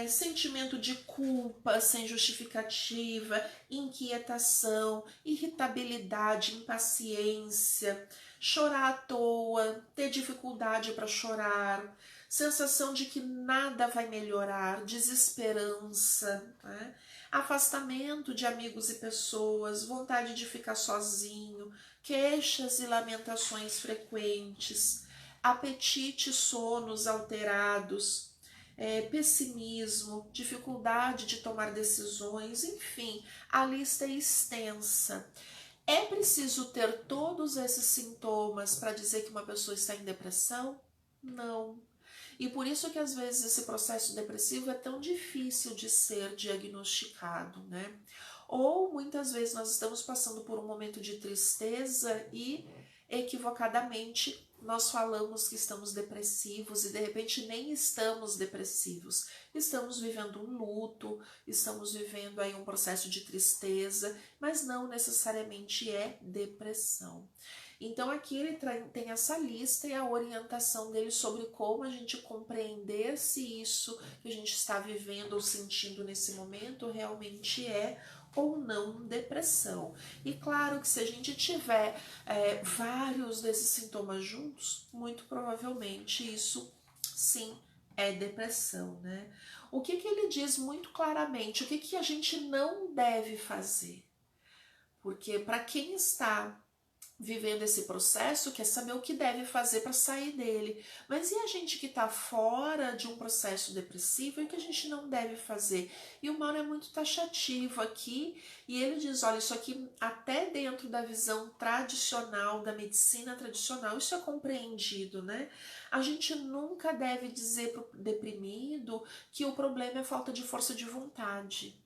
Sentimento de culpa sem justificativa, inquietação, irritabilidade, impaciência, chorar à toa, ter dificuldade para chorar, sensação de que nada vai melhorar, desesperança, né? Afastamento de amigos e pessoas, vontade de ficar sozinho, queixas e lamentações frequentes, apetite e sonos alterados, pessimismo, dificuldade de tomar decisões, enfim, a lista é extensa. É preciso ter todos esses sintomas para dizer que uma pessoa está em depressão? Não. E por isso que às vezes esse processo depressivo é tão difícil de ser diagnosticado, né? Ou muitas vezes nós estamos passando por um momento de tristeza e equivocadamente nós falamos que estamos depressivos e de repente nem estamos depressivos. Estamos vivendo um luto, estamos vivendo aí um processo de tristeza, mas não necessariamente é depressão. Então aqui ele tem essa lista e a orientação dele sobre como a gente compreender se isso que a gente está vivendo ou sentindo nesse momento realmente é ou não depressão. E claro que se a gente tiver vários desses sintomas juntos, muito provavelmente isso sim é depressão, né? O que ele diz muito claramente, o que a gente não deve fazer? Porque para quem está vivendo esse processo, quer saber o que deve fazer para sair dele. Mas e a gente que está fora de um processo depressivo, e o que a gente não deve fazer? E o Mauro é muito taxativo aqui, e ele diz, olha, isso aqui até dentro da visão tradicional, da medicina tradicional, isso é compreendido, né? A gente nunca deve dizer para o deprimido que o problema é falta de força de vontade.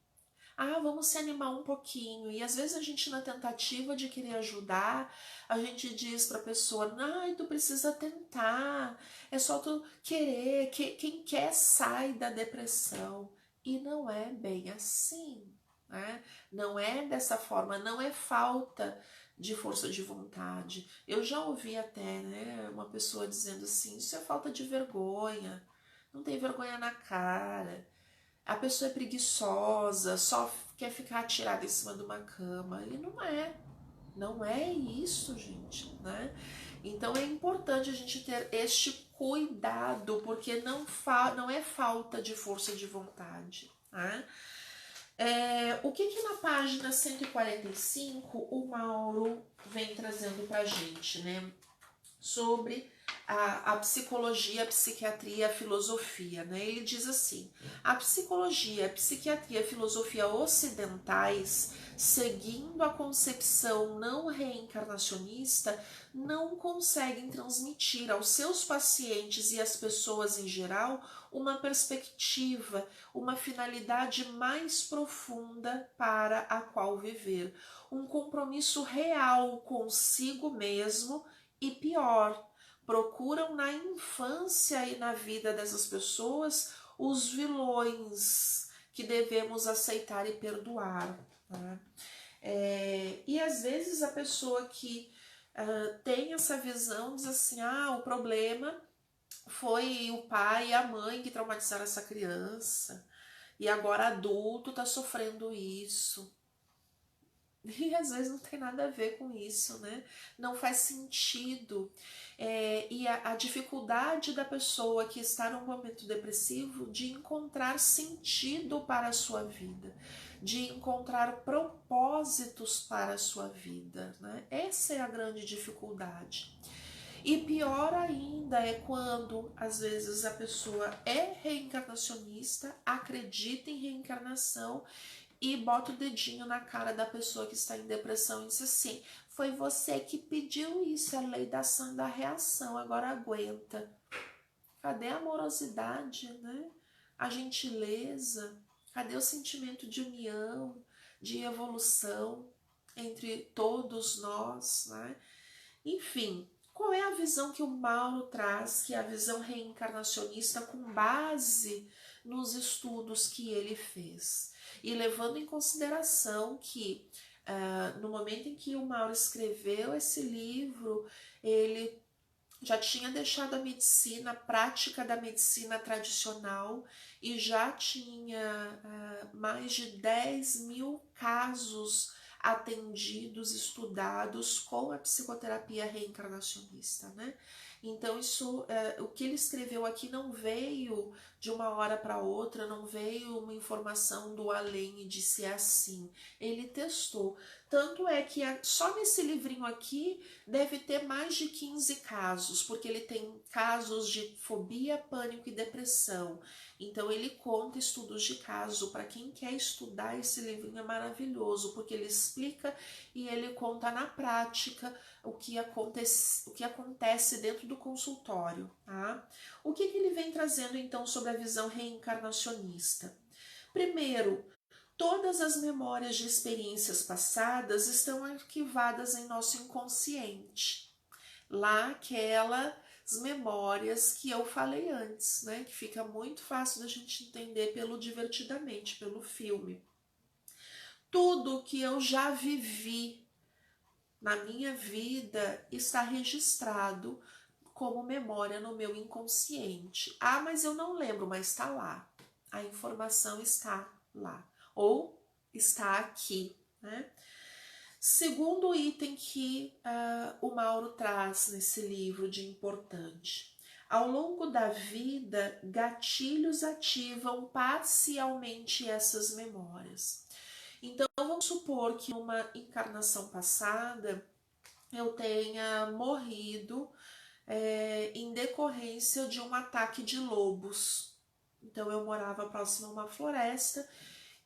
Vamos se animar um pouquinho. E às vezes a gente, na tentativa de querer ajudar, a gente diz para a pessoa, tu precisa tentar, é só tu querer, quem quer sai da depressão. E não é bem assim, né? Não é dessa forma, não é falta de força de vontade. Eu já ouvi até, né, uma pessoa dizendo assim, isso é falta de vergonha, não tem vergonha na cara, a pessoa é preguiçosa, só quer ficar atirada em cima de uma cama, e não é isso, gente, né? Então é importante a gente ter este cuidado, porque não é falta de força de vontade, né? O que na página 145 o Mauro vem trazendo para a gente, né? Sobre a psicologia, a psiquiatria, a filosofia, né? Ele diz assim: a psicologia, a psiquiatria, a filosofia ocidentais, seguindo a concepção não reencarnacionista, não conseguem transmitir aos seus pacientes e às pessoas em geral uma perspectiva, uma finalidade mais profunda para a qual viver, um compromisso real consigo mesmo. E pior, procuram na infância e na vida dessas pessoas os vilões que devemos aceitar e perdoar, né? E às vezes a pessoa que tem essa visão diz assim, o problema foi o pai e a mãe que traumatizaram essa criança, e agora adulto está sofrendo isso. E às vezes não tem nada a ver com isso, né? Não faz sentido. E a dificuldade da pessoa que está num momento depressivo de encontrar sentido para a sua vida, de encontrar propósitos para a sua vida, né? Essa é a grande dificuldade. E pior ainda é quando, às vezes, a pessoa é reencarnacionista, acredita em reencarnação e bota o dedinho na cara da pessoa que está em depressão e diz assim, foi você que pediu isso, é a lei da ação e da reação, agora aguenta. Cadê a amorosidade, né? A gentileza? Cadê o sentimento de união, de evolução entre todos nós, né? Enfim, qual é a visão que o Mauro traz, que é a visão reencarnacionista com base nos estudos que ele fez? E levando em consideração que no momento em que o Mauro escreveu esse livro, ele já tinha deixado a medicina, a prática da medicina tradicional, e já tinha mais de 10 mil casos atendidos, estudados com a psicoterapia reencarnacionista, né? Então isso, o que ele escreveu aqui não veio de uma hora para outra, não veio uma informação do além e disse assim. Ele testou. Tanto é que só nesse livrinho aqui deve ter mais de 15 casos, porque ele tem casos de fobia, pânico e depressão. Então ele conta estudos de caso. Para quem quer estudar, esse livrinho é maravilhoso, porque ele explica e ele conta na prática o que acontece dentro do consultório. Tá? O que ele vem trazendo então sobre a visão reencarnacionista? Primeiro, todas as memórias de experiências passadas estão arquivadas em nosso inconsciente. Lá aquelas memórias que eu falei antes, né? Que fica muito fácil da gente entender pelo Divertidamente, pelo filme. Tudo que eu já vivi na minha vida está registrado como memória no meu inconsciente. Mas eu não lembro, mas está lá. A informação está lá. Ou está aqui, né? Segundo item que o Mauro traz nesse livro de importante. Ao longo da vida, gatilhos ativam parcialmente essas memórias. Então, vamos supor que numa encarnação passada eu tenha morrido em decorrência de um ataque de lobos. Então, eu morava próximo a uma floresta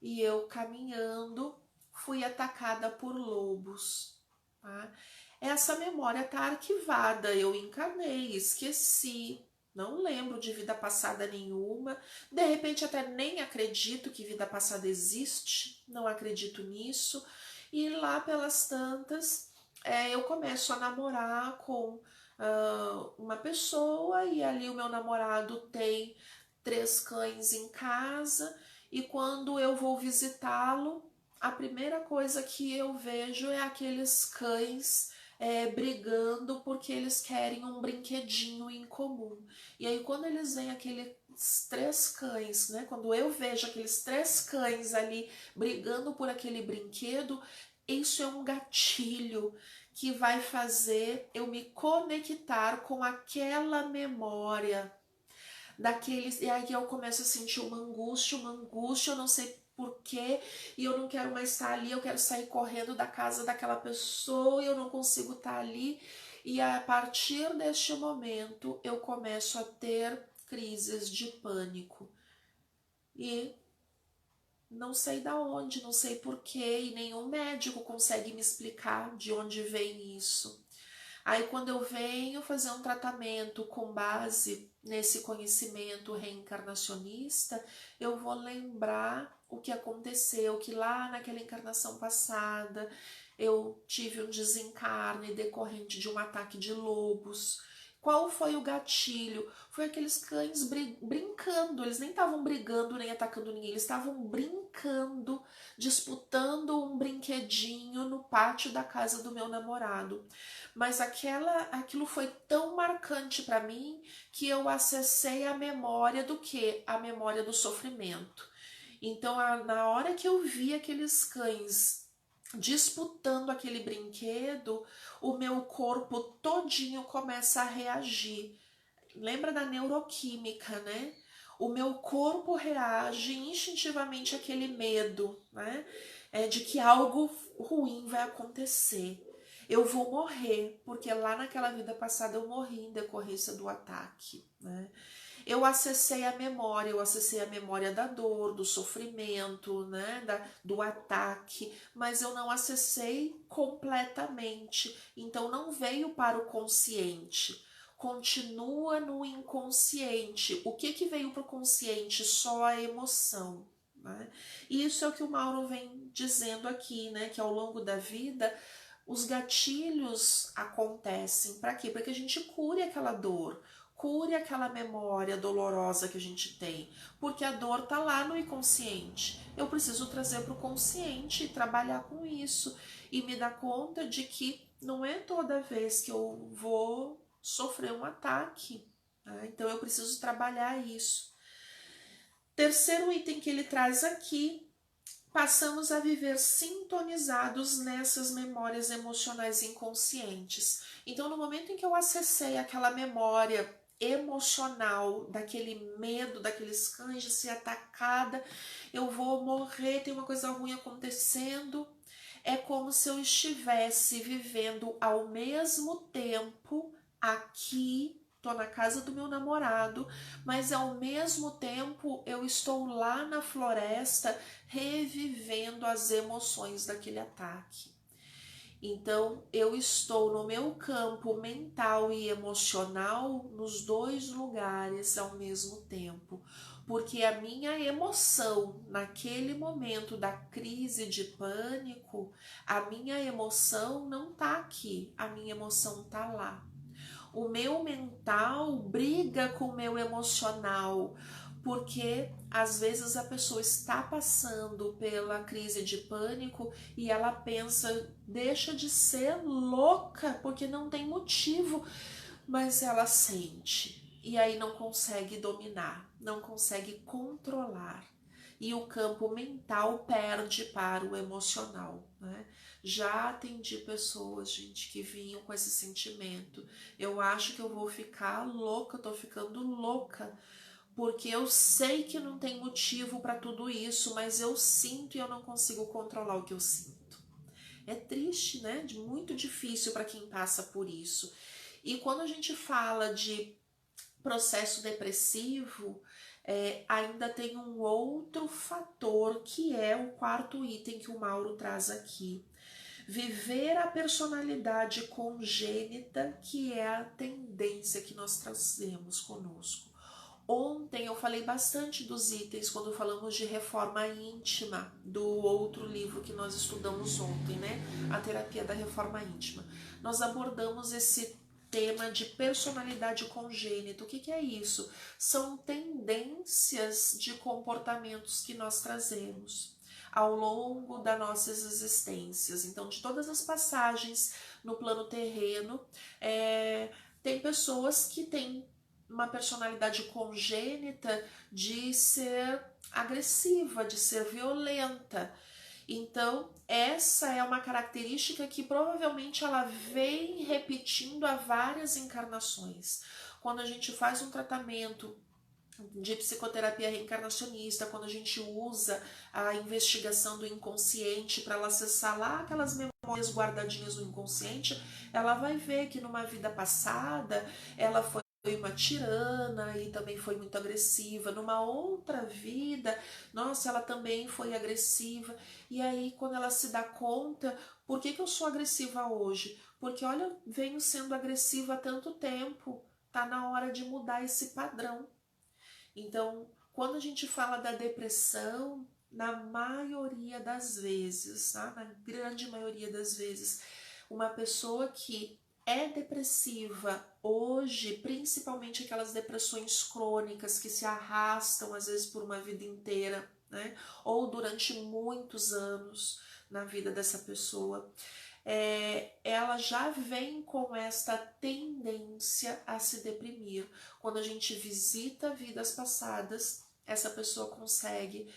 e eu caminhando fui atacada por lobos. Tá? Essa memória está arquivada, eu encarnei, esqueci, não lembro de vida passada nenhuma, de repente até nem acredito que vida passada existe, não acredito nisso, e lá pelas tantas eu começo a namorar com uma pessoa, e ali o meu namorado tem 3 cães em casa, e quando eu vou visitá-lo, a primeira coisa que eu vejo é aqueles cães brigando porque eles querem um brinquedinho em comum. E aí quando eles veem aqueles três cães, né? Quando eu vejo aqueles três cães ali brigando por aquele brinquedo, isso é um gatilho que vai fazer eu me conectar com aquela memória daqueles, e aí eu começo a sentir uma angústia, eu não sei por quê, e eu não quero mais estar ali, eu quero sair correndo da casa daquela pessoa, e eu não consigo estar ali, e a partir deste momento eu começo a ter crises de pânico. E não sei da onde, não sei porquê, e nenhum médico consegue me explicar de onde vem isso. Aí quando eu venho fazer um tratamento com base nesse conhecimento reencarnacionista, eu vou lembrar o que aconteceu, que lá naquela encarnação passada eu tive um desencarne decorrente de um ataque de lobos. Qual foi o gatilho? Foi aqueles cães brincando, eles nem estavam brigando nem atacando ninguém, eles estavam brincando, disputando um brinquedinho no pátio da casa do meu namorado. Mas aquilo foi tão marcante para mim que eu acessei a memória do quê? A memória do sofrimento. Então, na hora que eu vi aqueles cães disputando aquele brinquedo, o meu corpo todinho começa a reagir. Lembra da neuroquímica, né? O meu corpo reage instintivamente àquele medo, né? De que algo ruim vai acontecer. Eu vou morrer, porque lá naquela vida passada eu morri em decorrência do ataque, né? Eu acessei a memória da dor, do sofrimento, né, do ataque, mas eu não acessei completamente, então não veio para o consciente, continua no inconsciente. O que veio para o consciente? Só a emoção. Né? E isso é o que o Mauro vem dizendo aqui, né, que ao longo da vida os gatilhos acontecem. Para quê? Para que a gente cure aquela dor, cure aquela memória dolorosa que a gente tem, porque a dor tá lá no inconsciente. Eu preciso trazer para o consciente e trabalhar com isso e me dar conta de que não é toda vez que eu vou sofrer um ataque, né? Então eu preciso trabalhar isso. Terceiro item que ele traz aqui: passamos a viver sintonizados nessas memórias emocionais inconscientes. Então, no momento em que eu acessei aquela memória emocional, daquele medo, daqueles cães de ser atacada, eu vou morrer, tem uma coisa ruim acontecendo, é como se eu estivesse vivendo ao mesmo tempo aqui. Tô na casa do meu namorado, mas ao mesmo tempo eu estou lá na floresta revivendo as emoções daquele ataque. Então eu estou no meu campo mental e emocional nos dois lugares ao mesmo tempo, porque a minha emoção naquele momento da crise de pânico, a minha emoção não tá aqui, a minha emoção tá lá. O meu mental briga com o meu emocional, porque às vezes a pessoa está passando pela crise de pânico e ela pensa, deixa de ser louca, porque não tem motivo, mas ela sente e aí não consegue dominar, não consegue controlar. E o campo mental perde para o emocional, né? Já atendi pessoas, gente, que vinham com esse sentimento. Eu acho que eu vou ficar louca, eu tô ficando louca, porque eu sei que não tem motivo para tudo isso, mas eu sinto e eu não consigo controlar o que eu sinto. É triste, né? Muito difícil para quem passa por isso. E quando a gente fala de processo depressivo, ainda tem um outro fator que é o quarto item que o Mauro traz aqui. Viver a personalidade congênita, que é a tendência que nós trazemos conosco. Ontem eu falei bastante dos itens quando falamos de reforma íntima, do outro livro que nós estudamos ontem, né? A terapia da reforma íntima. Nós abordamos esse tema de personalidade congênita. O que é isso? São tendências de comportamentos que nós trazemos. ao longo das nossas existências. Então, de todas as passagens no plano terreno, tem pessoas que têm uma personalidade congênita de ser agressiva, de ser violenta. Então, essa é uma característica que provavelmente ela vem repetindo há várias encarnações. Quando a gente faz um tratamento de psicoterapia reencarnacionista, quando a gente usa a investigação do inconsciente para ela acessar lá aquelas memórias guardadinhas no inconsciente, ela vai ver que numa vida passada ela foi uma tirana e também foi muito agressiva. Numa outra vida, nossa, ela também foi agressiva. E aí, quando ela se dá conta, por que eu sou agressiva hoje? Porque, olha, eu venho sendo agressiva há tanto tempo. Tá na hora de mudar esse padrão. Então, quando a gente fala da depressão, na maioria das vezes, tá? Na grande maioria das vezes, uma pessoa que é depressiva hoje, principalmente aquelas depressões crônicas que se arrastam às vezes por uma vida inteira, né? Ou durante muitos anos na vida dessa pessoa, ela já vem com esta tendência a se deprimir. Quando a gente visita vidas passadas, essa pessoa consegue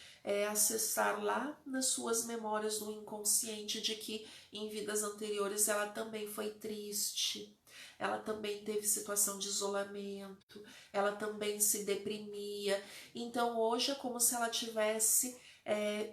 acessar lá nas suas memórias do inconsciente de que em vidas anteriores ela também foi triste, ela também teve situação de isolamento, ela também se deprimia. Então hoje é como se ela tivesse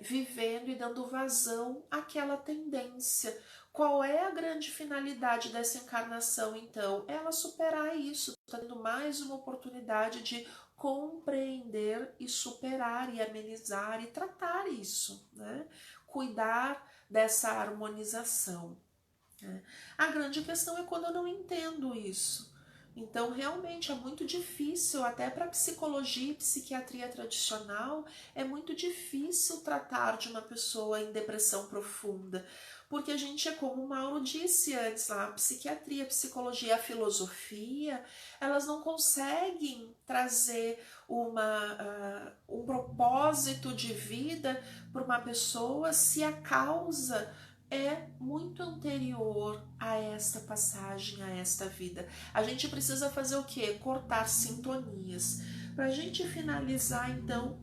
vivendo e dando vazão àquela tendência. Qual é a grande finalidade dessa encarnação, então? Ela superar isso, está tendo mais uma oportunidade de compreender e superar e amenizar e tratar isso, né? Cuidar dessa harmonização. Né? A grande questão é quando eu não entendo isso. Então, realmente é muito difícil, até para psicologia e psiquiatria tradicional, é muito difícil tratar de uma pessoa em depressão profunda, porque a gente, é como o Mauro disse antes, a psiquiatria, a psicologia, a filosofia, elas não conseguem trazer um propósito de vida para uma pessoa se a causa é muito anterior a esta passagem, a esta vida. A gente precisa fazer o quê? Cortar sintonias. Para a gente finalizar, então,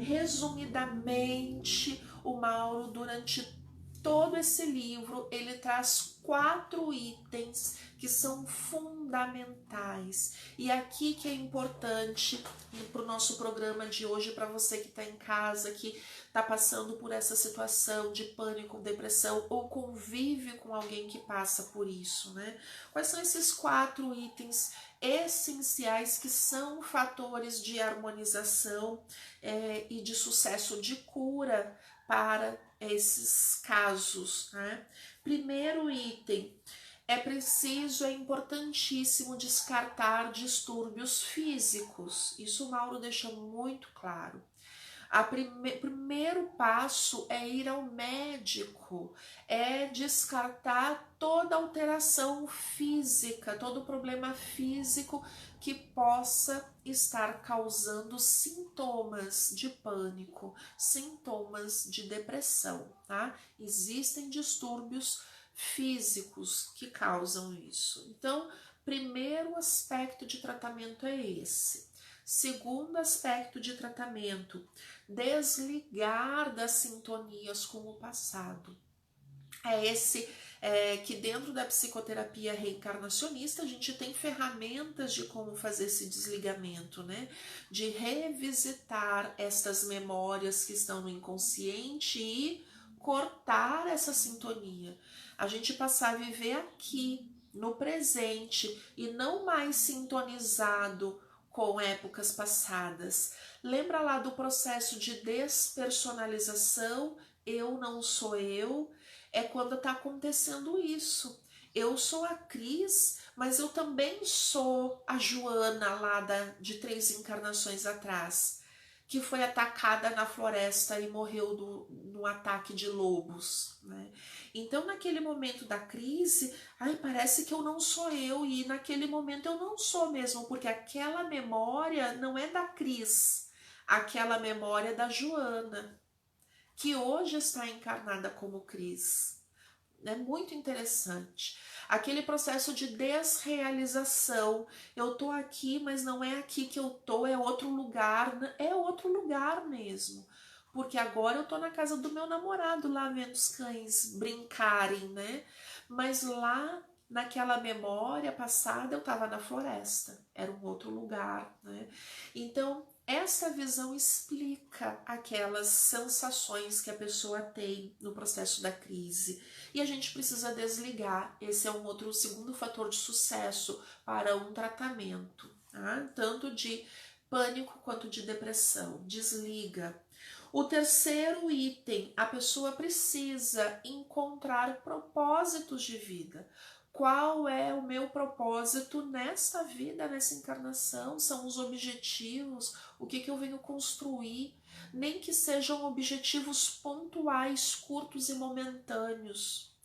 resumidamente, o Mauro, durante todo esse livro, ele traz 4 itens que são fundamentais. E aqui que é importante para o nosso programa de hoje, para você que está em casa, que está passando por essa situação de pânico, depressão ou convive com alguém que passa por isso, né? Quais são esses 4 itens essenciais que são fatores de harmonização e de sucesso de cura para esses casos, né? Primeiro item, é importantíssimo descartar distúrbios físicos. Isso o Mauro deixa muito claro. Primeiro passo é ir ao médico, é descartar toda alteração física, todo problema físico que possa estar causando sintomas de pânico, sintomas de depressão, tá? Existem distúrbios físicos que causam isso. Então, primeiro aspecto de tratamento é esse. Segundo aspecto de tratamento, desligar das sintonias com o passado. É esse que dentro da psicoterapia reencarnacionista a gente tem ferramentas de como fazer esse desligamento, né? De revisitar estas memórias que estão no inconsciente e cortar essa sintonia. A gente passar a viver aqui, no presente, e não mais sintonizado com épocas passadas. Lembra lá do processo de despersonalização? Eu não sou eu. É quando está acontecendo isso. Eu sou a Cris, mas eu também sou a Joana lá de 3 encarnações atrás, que foi atacada na floresta e morreu no ataque de lobos, né? Então, naquele momento da crise, parece que eu não sou eu, e naquele momento eu não sou mesmo, porque aquela memória não é da Cris, aquela memória é da Joana, que hoje está encarnada como Cris. É muito interessante. Aquele processo de desrealização. Eu tô aqui, mas não é aqui que eu tô, é outro lugar. É outro lugar mesmo. Porque agora eu tô na casa do meu namorado lá vendo os cães brincarem, né? Mas lá naquela memória passada eu tava na floresta. Era um outro lugar, né? Então, essa visão explica aquelas sensações que a pessoa tem no processo da crise. E a gente precisa desligar. Esse é um outro segundo fator de sucesso para um tratamento, tá? Tanto de pânico quanto de depressão. Desliga. O terceiro item, a pessoa precisa encontrar propósitos de vida. Qual é o meu propósito nesta vida, nessa encarnação? São os objetivos, o que eu venho construir, nem que sejam objetivos pontuais, curtos e momentâneos.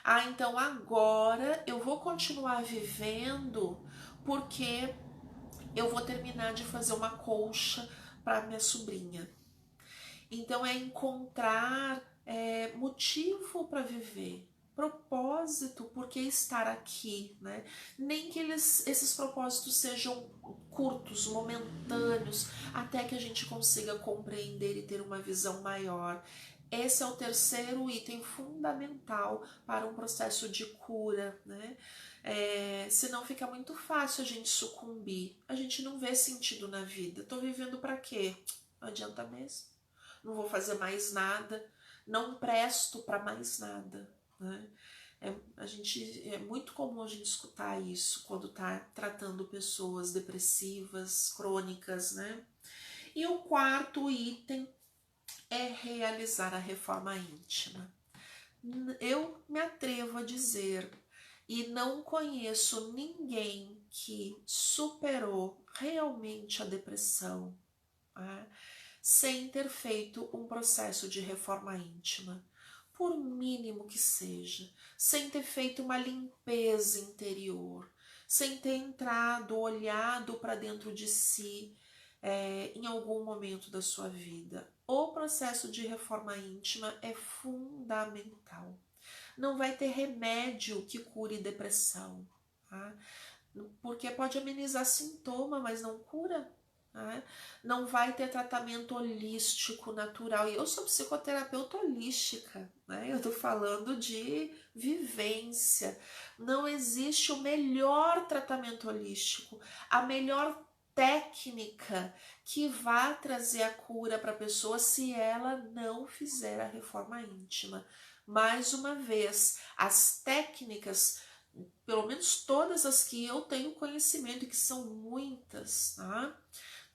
Ah, então agora eu vou continuar vivendo porque eu vou terminar de fazer uma colcha para minha sobrinha. Então é encontrar motivo para viver, propósito, por que estar aqui, né? Nem que esses propósitos sejam curtos, momentâneos, até que a gente consiga compreender e ter uma visão maior. Esse é o terceiro item fundamental para um processo de cura, né? Senão fica muito fácil a gente sucumbir. A gente não vê sentido na vida. Tô vivendo para quê? Não adianta mesmo. Não vou fazer mais nada, não presto para mais nada, né? É muito comum a gente escutar isso quando está tratando pessoas depressivas, crônicas, né? E o quarto item é realizar a reforma íntima. Eu me atrevo a dizer, e não conheço ninguém que superou realmente a depressão, né, sem ter feito um processo de reforma íntima, por mínimo que seja, sem ter feito uma limpeza interior, sem ter entrado, olhado para dentro de si em algum momento da sua vida. O processo de reforma íntima é fundamental. Não vai ter remédio que cure depressão, tá? Porque pode amenizar sintoma, mas não cura. Né? Não vai ter tratamento holístico, natural. E eu sou psicoterapeuta holística, né? Eu tô falando de vivência. Não existe o melhor tratamento holístico, a melhor técnica que vá trazer a cura para a pessoa se ela não fizer a reforma íntima. Mais uma vez, as técnicas, pelo menos todas as que eu tenho conhecimento, e que são muitas, tá?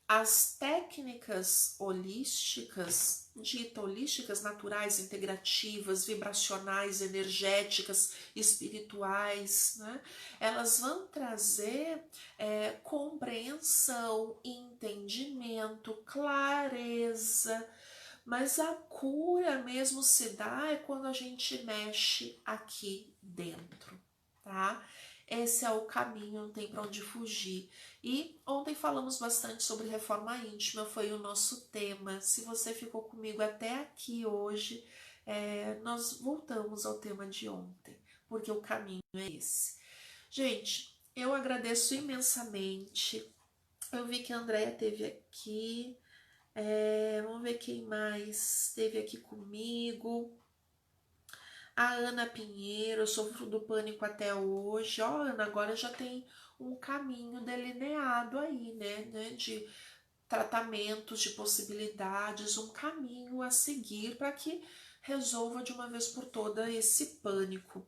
As técnicas holísticas, dita holísticas, naturais, integrativas, vibracionais, energéticas, espirituais, né? Elas vão trazer compreensão, entendimento, clareza, mas a cura mesmo se dá quando a gente mexe aqui dentro, tá? Esse é o caminho, não tem para onde fugir. E ontem falamos bastante sobre reforma íntima, foi o nosso tema. Se você ficou comigo até aqui hoje, nós voltamos ao tema de ontem, porque o caminho é esse. Gente, eu agradeço imensamente. Eu vi que a Andrea esteve aqui. Vamos ver quem mais esteve aqui comigo. A Ana Pinheiro, eu sofro do pânico até hoje. Ó, Ana, agora já tem um caminho delineado aí, né? De tratamentos, de possibilidades, um caminho a seguir para que resolva de uma vez por toda esse pânico.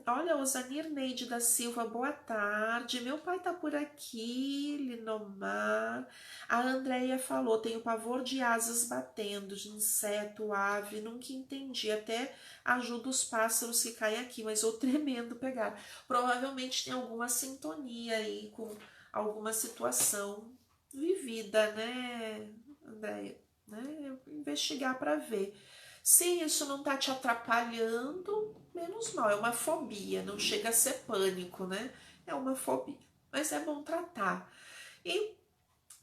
Olha, Osanir Neide da Silva, boa tarde. Meu pai tá por aqui, Linomar. A Andréia falou, tenho pavor de asas batendo, de inseto, ave, nunca entendi. Até ajuda os pássaros que caem aqui, mas eu tremendo pegar. Provavelmente tem alguma sintonia aí com alguma situação vivida, né, Andréia? Né? Investigar para ver. Se isso não tá te atrapalhando, menos mal, é uma fobia, não chega a ser pânico, né? É uma fobia, mas é bom tratar. E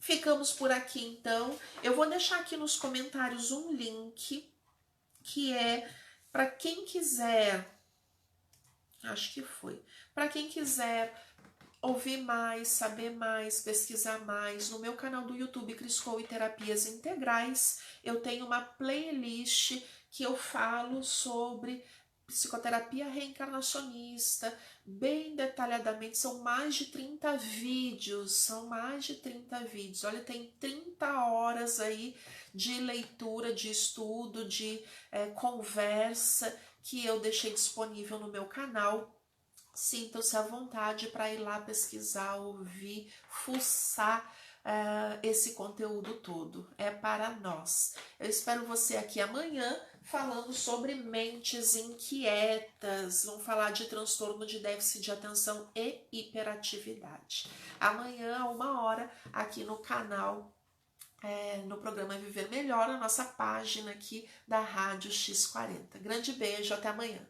Ficamos por aqui, então. Eu vou deixar aqui nos comentários um link que é para quem quiser, acho que foi, para quem quiser ouvir mais, saber mais, pesquisar mais, no meu canal do YouTube Cris Coué Terapias Integrais, eu tenho uma playlist que eu falo sobre psicoterapia reencarnacionista, bem detalhadamente, são mais de 30 vídeos, olha, tem 30 horas aí de leitura, de estudo, de conversa, que eu deixei disponível no meu canal. Sintam-se à vontade para ir lá pesquisar, ouvir, fuçar esse conteúdo todo. É para nós. Eu espero você aqui amanhã falando sobre mentes inquietas. Vamos falar de transtorno de déficit de atenção e hiperatividade. Amanhã, a 1h, aqui no canal, no programa Viver Melhor, a nossa página aqui da Rádio X40. Grande beijo, até amanhã.